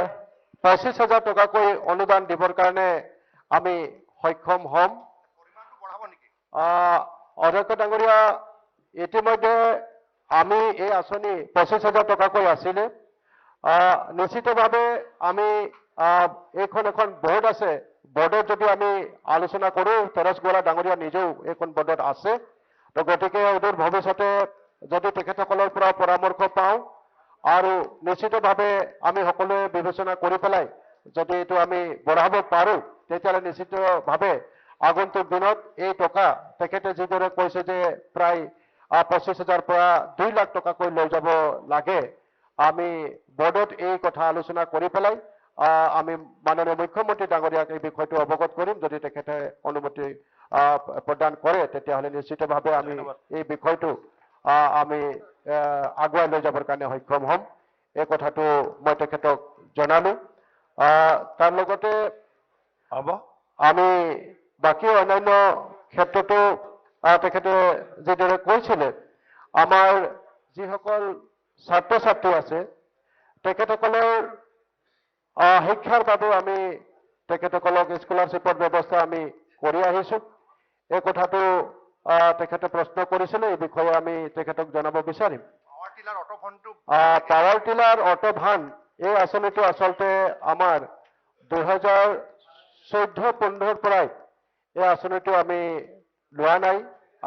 25,000 টকাকৈ অনুদান দিবৰ কাৰণে আমি সক্ষম হ'ম। অধ্যক্ষ ডাঙৰীয়া, ইতিমধ্যে আমি এই আঁচনি 25,000 টকাকৈ আছিলে। নিশ্চিতভাৱে আমি এইখন এখন বোৰ্ড আছে, বোৰ্ডত যদি আমি আলোচনা কৰোঁ, তেৰেছ গোৱালা ডাঙৰীয়া নিজেও এইখন বোৰ্ডত আছে। তো গতিকে অদূৰ ভৱিষ্যতে যদি তেখেতসকলৰ পৰা পৰামৰ্শ পাওঁ আৰু নিশ্চিতভাৱে আমি সকলোৱে বিবেচনা কৰি পেলাই যদি এইটো আমি বঢ়াব পাৰোঁ, তেতিয়াহ'লে নিশ্চিতভাৱে আগন্তুক দিনত এই টকা তেখেতে যিদৰে কৈছে যে প্ৰায় 25,000 পৰা 2 লাখ টকাকৈ লৈ যাব লাগে, আমি বোৰ্ডত এই কথা আলোচনা কৰি পেলাই আমি মাননীয় মুখ্যমন্ত্ৰী ডাঙৰীয়াক এই বিষয়টো অৱগত কৰিম। যদি তেখেতে অনুমতি প্ৰদান কৰে, তেতিয়াহ'লে নিশ্চিতভাৱে আমি এই বিষয়টো আমি আগুৱাই লৈ যাবৰ কাৰণে সক্ষম হ'ম। এই কথাটো মই তেখেতক জনালো। তাৰ লগতে আমি বাকী অন্যান্য ক্ষেত্ৰতো তেখেতে যিদৰে কৈছিলে আমাৰ যিসকল ছাত্ৰ ছাত্ৰী আছে তেখেতসকলৰ শিক্ষাৰ বাবে আমি তেখেতসকলক স্কলাৰশ্বিপৰ ব্যৱস্থা আমি কৰি আহিছোঁ। এই কথাটো তেখেতে প্ৰশ্ন কৰিছিলে, এই বিষয়ে আমি তেখেতক জনাব বিচাৰিম। পাৱাৰ টিলাৰ অটো ভান এই আঁচনিটো আচলতে আমাৰ 2014-15 পৰাই এই আঁচনিটো আমি লোৱা নাই।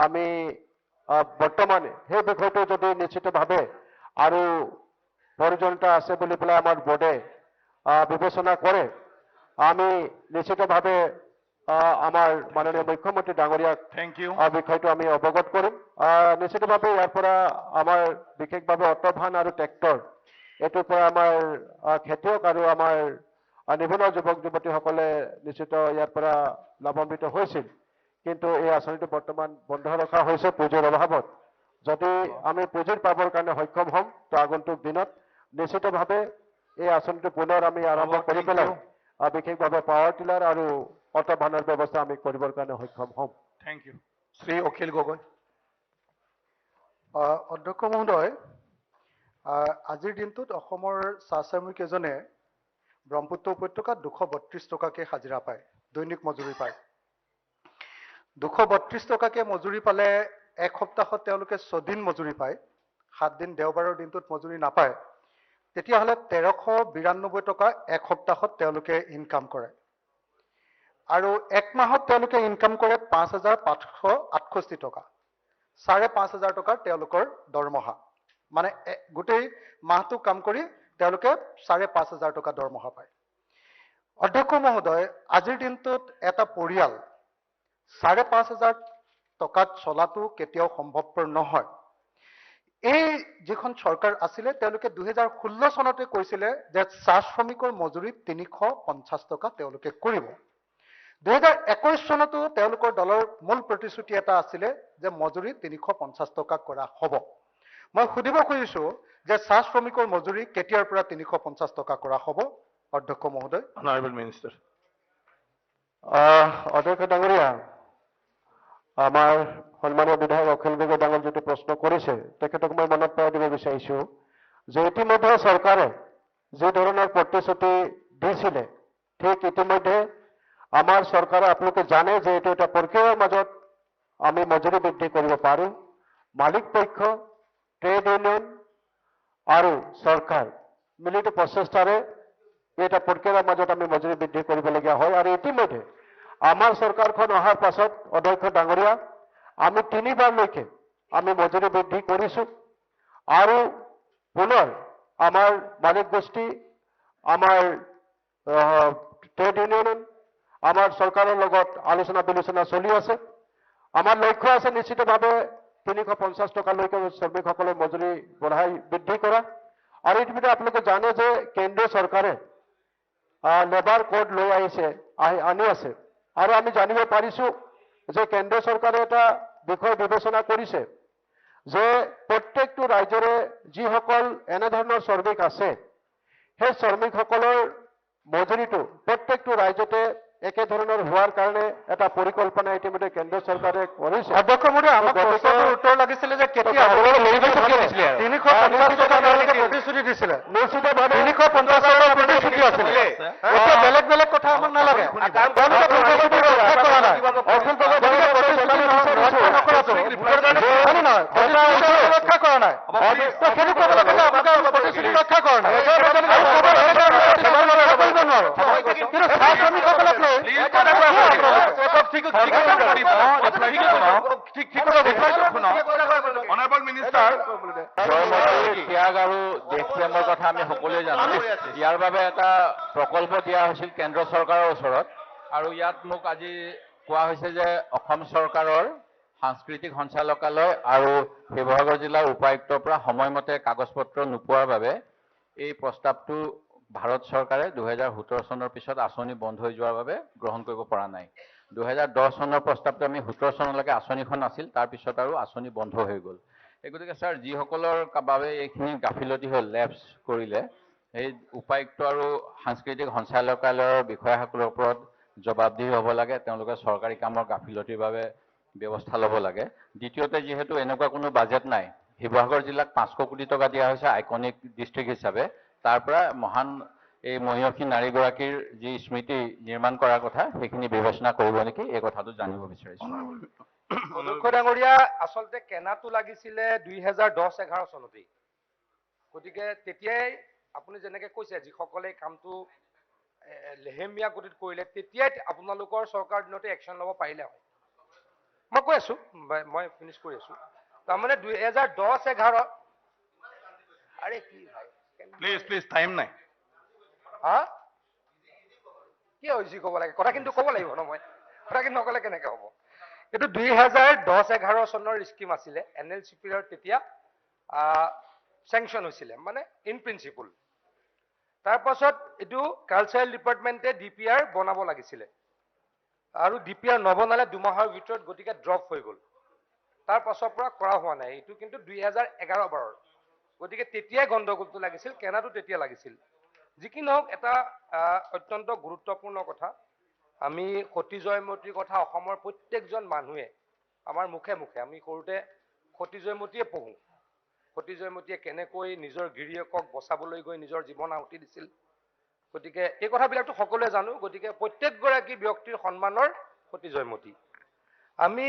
আমি বৰ্তমানে সেই বিষয়টো যদি নিশ্চিতভাৱে আৰু প্ৰয়োজনীয়তা আছে বুলি পেলাই আমাৰ বোৰ্ডে বিবেচনা কৰে, আমি নিশ্চিতভাৱে আমাৰ মাননীয় মুখ্যমন্ত্ৰী ডাঙৰীয়াক বিষয়টো আমি অৱগত কৰিম। নিশ্চিতভাৱে ইয়াৰ পৰা আমাৰ বিশেষভাৱে অটো ভান আৰু ট্ৰেক্টৰ এইটোৰ পৰা আমাৰ খেতিয়ক আৰু আমাৰ নিবনুৱা যুৱক যুৱতীসকলে নিশ্চিত ইয়াৰ পৰা লাভান্বিত হৈছিল। কিন্তু এই আঁচনিটো বৰ্তমান বন্ধ ৰখা হৈছে পুঁজিৰ অভাৱত। যদি আমি পুঁজিৰ পাবৰ কাৰণে সক্ষম হ'ম তো আগন্তুক দিনত নিশ্চিতভাৱে এই আঁচনিটো পুনৰ আমি আৰম্ভ কৰি পেলাই বিশেষভাৱে পাৱাৰ টিলাৰ আৰু অটো ভানৰ ব্যৱস্থা আমি কৰিবৰ কাৰণে সক্ষম হ'ম। Thank you. শ্ৰী অখিল গগৈ। অধ্যক্ষ মহোদয়, আজিৰ দিনটোত অসমৰ চাহ শ্ৰমিক এজনে ব্ৰহ্মপুত্ৰ উপত্যকাত 232 টকাকৈ হাজিৰা পায়, দৈনিক মজুৰি পায়। 232 টকাকৈ মজুৰি পালে এক সপ্তাহত তেওঁলোকে 6 দিন মজুৰি পায়, 7 দিন দেওবাৰৰ দিনটোত মজুৰি নাপায়। তেতিয়াহ'লে 1392 টকা এক সপ্তাহত তেওঁলোকে ইনকাম কৰে। আৰু এক মাহত তেওঁলোকে ইনকাম কৰে 5568 টকা, 5,500 টকাৰ তেওঁলোকৰ দৰমহা। মানে গোটেই মাহটো কাম কৰি তেওঁলোকে 5,500 টকা দৰমহা পায়। অধ্যক্ষ মহোদয়, আজিৰ দিনটোত এটা পৰিয়াল 5,500 টকাত চলাটো কেতিয়াও সম্ভৱপৰ নহয়। এই যিখন চৰকাৰ আছিলে তেওঁলোকে 2016 চনতে কৈছিলে যে চাহ শ্ৰমিকৰ মজুৰি 350 টকা তেওঁলোকে কৰিব। 2021 চনতো তেওঁলোকৰ দলৰ মূল প্ৰতিশ্ৰুতি এটা আছিলে যে মজুৰি 350 টকা কৰা হ'ব। মই সুধিব খুজিছো যে চাহ শ্ৰমিকৰ মজুৰি কেতিয়াৰ পৰা 350 টকা কৰা হ'ব? অধ্যক্ষ মহোদয়। Honourable minister. অধ্যক্ষ ডাঙৰীয়া, আমাৰ সন্মানীয় বিধায়ক অখিল গগৈ ডাঙৰ যিটো প্ৰশ্ন কৰিছে তেখেতক মই মনত পেলাই দিব বিচাৰিছো যে ইতিমধ্যে চৰকাৰে যি ধৰণৰ প্ৰতিশ্ৰুতি দিছিলে ঠিক ইতিমধ্যে আমাৰ চৰকাৰে আপোনালোকে জানে যে এইটো এটা প্ৰক্ৰিয়াৰ মাজত আমি মজুৰি বৃদ্ধি কৰিব পাৰোঁ। মালিক পক্ষ, ট্ৰেড ইউনিয়ন আৰু চৰকাৰ মিলিত প্ৰচেষ্টাৰে এটা প্ৰক্ৰিয়াৰ মাজত আমি মজুৰি বৃদ্ধি কৰিবলগীয়া হয়। আৰু ইতিমধ্যে আমাৰ চৰকাৰখন অহাৰ পাছত অধ্যক্ষ ডাঙৰীয়া আমি 3বাৰলৈকে আমি মজুৰি বৃদ্ধি কৰিছোঁ। আৰু পুনৰ আমাৰ মালিক গোষ্ঠী, আমাৰ ট্ৰেড ইউনিয়ন, আমাৰ চৰকাৰৰ লগত আলোচনা বিলোচনা চলি আছে। আমাৰ লক্ষ্য আছে নিশ্চিতভাৱে 350 টকালৈকে শ্ৰমিকসকলৰ মজুৰি বঢ়াই বৃদ্ধি কৰা। আৰু ইতিমধ্যে আপোনালোকে জানে যে কেন্দ্ৰীয় চৰকাৰে লেবাৰ কোড লৈ আনি আছে। আৰু আমি জানিব পাৰিছো যে কেন্দ্ৰীয় চৰকাৰে এটা বিষয় বিবেচনা কৰিছে যে প্ৰত্যেকটো ৰাজ্যৰে যিসকল এনেধৰণৰ শ্ৰমিক আছে সেই শ্ৰমিকসকলৰ মজুৰিটো প্ৰত্যেকটো ৰাজ্যতে একেধৰণৰ হোৱাৰ কাৰণে এটা পৰিকল্পনা ইতিমধ্যে কেন্দ্ৰীয় চৰকাৰে কৰিছে। অধ্যক্ষ মহোদয়, আমাক প্ৰশ্নটোৰ উত্তৰ লাগিছিলে যে কেতিয়া 350 টকা তেওঁলোকে প্ৰতিশ্ৰুতি দিছিলে। নিশ্চিতভাৱে 350 টকাৰ প্ৰতিশ্ৰুতি আছিলে। এতিয়া বেলেগ বেলেগ কথা আমাক নালাগে। ৰক্ষা কৰা নাই, প্ৰতিশ্ৰুতি ৰক্ষা কৰা নাই। কিন্তু চাহ শ্ৰমিকসকলক লৈ ত্যাগ আৰু দেশপ্ৰেমৰ কথা আমি সকলোৱে জানো। ইয়াৰ বাবে এটা প্ৰকল্প দিয়া হৈছিল কেন্দ্ৰ চৰকাৰৰ ওচৰত। আৰু ইয়াত মোক আজি কোৱা হৈছে যে অসম চৰকাৰৰ সাংস্কৃতিক সঞ্চালকালয় আৰু শিৱসাগৰ জিলাৰ উপায়ুক্তৰ পৰা সময়মতে কাগজ পত্ৰ নোপোৱাৰ বাবে এই প্ৰস্তাৱটো ভাৰত চৰকাৰে 2017 চনৰ পিছত আঁচনি বন্ধ হৈ যোৱাৰ বাবে গ্ৰহণ কৰিব পৰা নাই। 2010 চনৰ প্ৰস্তাৱটো আমি 17 চনলৈকে আঁচনিখন আছিল, তাৰপিছত আৰু আঁচনি বন্ধ হৈ গ'ল। এই গতিকে ছাৰ, যিসকলৰ বাবে এইখিনি গাফিলতি হ'ল, লেপছ কৰিলে, সেই উপায়ুক্ত আৰু সাংস্কৃতিক সঞ্চালকালয়ৰ বিষয়াসকলৰ ওপৰত জবাবদিহি হ'ব লাগে, তেওঁলোকে চৰকাৰী কামৰ গাফিলতিৰ বাবে ব্যৱস্থা ল'ব লাগে। দ্বিতীয়তে, যিহেতু এনেকুৱা কোনো বাজেট নাই, শিৱসাগৰ জিলাক 500 কোটি টকা দিয়া হৈছে আইকনিক ডিষ্ট্ৰিক্ট হিচাপে, তাৰ পৰা মহান এই মহিয়সী নাৰীগৰাকীৰ যি স্মৃতি নিৰ্মাণ কৰাৰ কথা সেইখিনি বিবেচনা কৰিব নেকি, এই কথাটো জানিব বিচাৰিছোঁ। অধ্যক্ষ ডাঙৰীয়া, আচলতে কেনাটো লাগিছিলে 2010-11 চনতেই। গতিকে তেতিয়াই আপুনি যেনেকে কৈছে, যিসকলে কামটো লেহেমীয়া গতিত কৰিলে, তেতিয়াই আপোনালোকৰ চৰকাৰ দিনতে একশ্যন ল'ব পাৰিলে হয়। মই কৈ আছো, মই ফিনিছ কৰি আছো। তাৰমানে 2010-11 আৰে কি ভাই, প্লিজ টাইম নাই। হা কি হৈছে ক'ব লাগে, কথা কিন্তু ক'ব লাগিব ন, মই কথা কিন্তু নক'লে কেনেকে হ'ব। এইটো 2010-11 চনৰ স্কিম আছিলে, NLCPৰ তেতিয়া চেংচন হৈছিলে, মানে ইন প্ৰিন্সিপল। তাৰপাছত এইটো কালচাৰেল ডিপাৰ্টমেণ্টে DPR বনাব লাগিছিলে, আৰু DPR নবনালে 2 মাহৰ ভিতৰত, গতিকে ড্ৰপ হৈ গ'ল। তাৰ পাছৰ পৰা কৰা হোৱা নাই। এইটো কিন্তু 2011-12, গতিকে তেতিয়াই গণ্ডগোলটো লাগিছিল, কেনাটো তেতিয়া লাগিছিল। যি কি নহওক, এটা অত্যন্ত গুৰুত্বপূৰ্ণ কথা, আমি সতী জয়মতীৰ কথা অসমৰ প্ৰত্যেকজন মানুহে আমাৰ মুখে মুখে, আমি সৰুতে সতী জয়মতীয়ে পঢ়োঁ। সতী জয়মতীয়ে কেনেকৈ নিজৰ গিৰিয়েকক বচাবলৈ গৈ নিজৰ জীৱন আহুতি দিছিল। গতিকে এই কথাবিলাকতো সকলোৱে জানো। গতিকে প্ৰত্যেকগৰাকী ব্যক্তিৰ সন্মানৰ সতী জয়মতী। আমি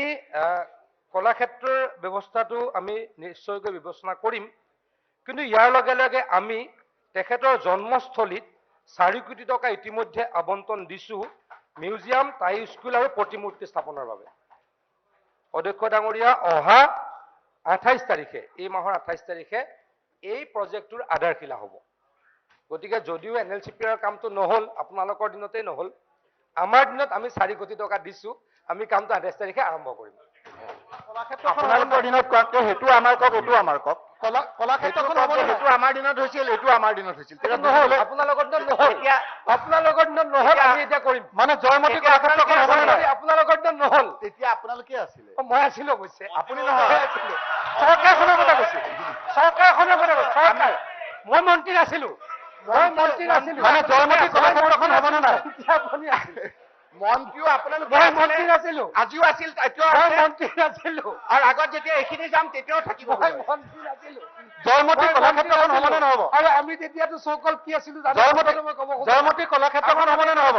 কলাক্ষেত্ৰৰ ব্যৱস্থাটো আমি নিশ্চয়কৈ বিবেচনা কৰিম, কিন্তু ইয়াৰ লগে লগে আমি তেখেতৰ জন্মস্থলীত 4 কোটি টকা ইতিমধ্যে আবণ্টন দিছো মিউজিয়াম, টাই স্কুল আৰু প্ৰতিমূৰ্তি স্থাপনৰ বাবে। অধ্যক্ষ ডাঙৰীয়া, অহা 28 তাৰিখে, এই মাহৰ 28 তাৰিখে এই প্ৰজেক্টটোৰ আধাৰশিলা হ'ব। গতিকে যদিও NLCPৰ কামটো নহ'ল, আপোনালোকৰ দিনতেই নহ'ল, আমাৰ দিনত আমি 4 কোটি টকা দিছো, আমি কামটো 28 তাৰিখে আৰম্ভ কৰিম। আপোনালোকৰ দিনত কোৱাতকৈ সেইটো আমাৰ কওক, এইটো আমাৰ কওক। কলাক্ষেত্ৰখন সেইটো আমাৰ দিনত হৈছিল, এইটো আমাৰ দিনত হৈছিল। আপোনালোকৰ দিনত নহ'ল, আপোনালোকৰ দিনত নহ'ল, আমি এতিয়া কৰিম। মানে জয়মতী কলাক্ষেত্ৰখন হ'ব নে নাই? আপোনালোকৰ দিনত নহ'ল, তেতিয়া আপোনালোকে আছিলে। মই আছিলো অৱশ্যে। আপুনি নহয়, চৰকাৰখনৰ কথা কৈছো, চৰকাৰখনৰ কথা কৈছো। চৰকাৰ, মই মন্ত্ৰী নাছিলো, মানে জয়মতী কলাক্ষেত্ৰখন হ'ব নে নাই? আপুনি আছিলে মন্ত্ৰীও আপোনালোক, মই মন্ত্ৰী নাছিলো, আজিও আছিল, এতিয়াও মই আছে। মন্ত্ৰী নাছিলো, আৰু আগত যেতিয়া এইখিনি যাম তেতিয়াও থাকিব। মই মন্ত্ৰী নাছিলো। জয়মতী কলাক্ষেত্ৰখন হ'ব নে নহ'ব? আৰু আমি তেতিয়াতো চৌকল কি আছিলো জানো? জয়মতী কলাক্ষেত্ৰখন হ'ব নে নহ'ব?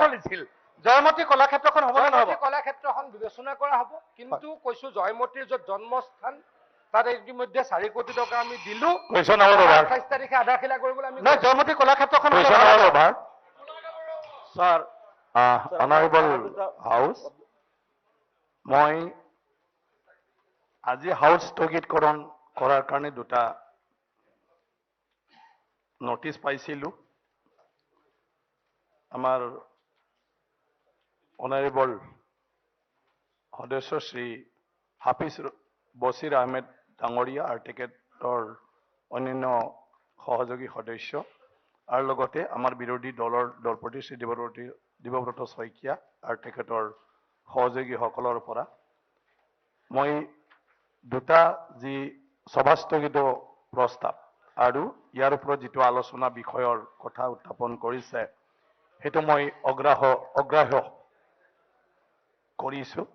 জয়মতী কলাক্ষেত্ৰখন হ'ব নে নহ'ব? জয়মতী কলাক্ষেত্ৰখন বিবেচনা কৰা হ'ব, কিন্তু কৈছো জয়মতীৰ য'ত জন্মস্থান, তাত ইতিমধ্যে 4 কোটি টকা আমি দিলো। 28 তাৰিখে আধাৰশিলা কৰিবলৈ আমি জয়মতী কলাক্ষেত্ৰখন ছাৰ, অনাৰেবল হাউচ, মই আজি হাউচ স্থগিতকৰণ কৰাৰ কাৰণে 2টা নটিচ পাইছিলোঁ। আমাৰ অনাৰেবল সদস্য শ্ৰী হাফিজ বছিৰ আহমেদ ডাঙৰীয়া আৰু তেখেতৰ অন্যান্য সহযোগী সদস্য, আৰু লগতে আমাৰ বিৰোধী দলৰ দলপতি শ্ৰী দিব্যব্ৰত শইকীয়া আৰু তেখেতৰ সহযোগীসকলৰ পৰা মই 2টা যি সভাস্থগিত প্ৰস্তাৱ আৰু ইয়াৰ ওপৰত যিটো আলোচনা বিষয়ৰ কথা উত্থাপন কৰিছে, সেইটো মই অগ্ৰাহ্য কৰিছোঁ।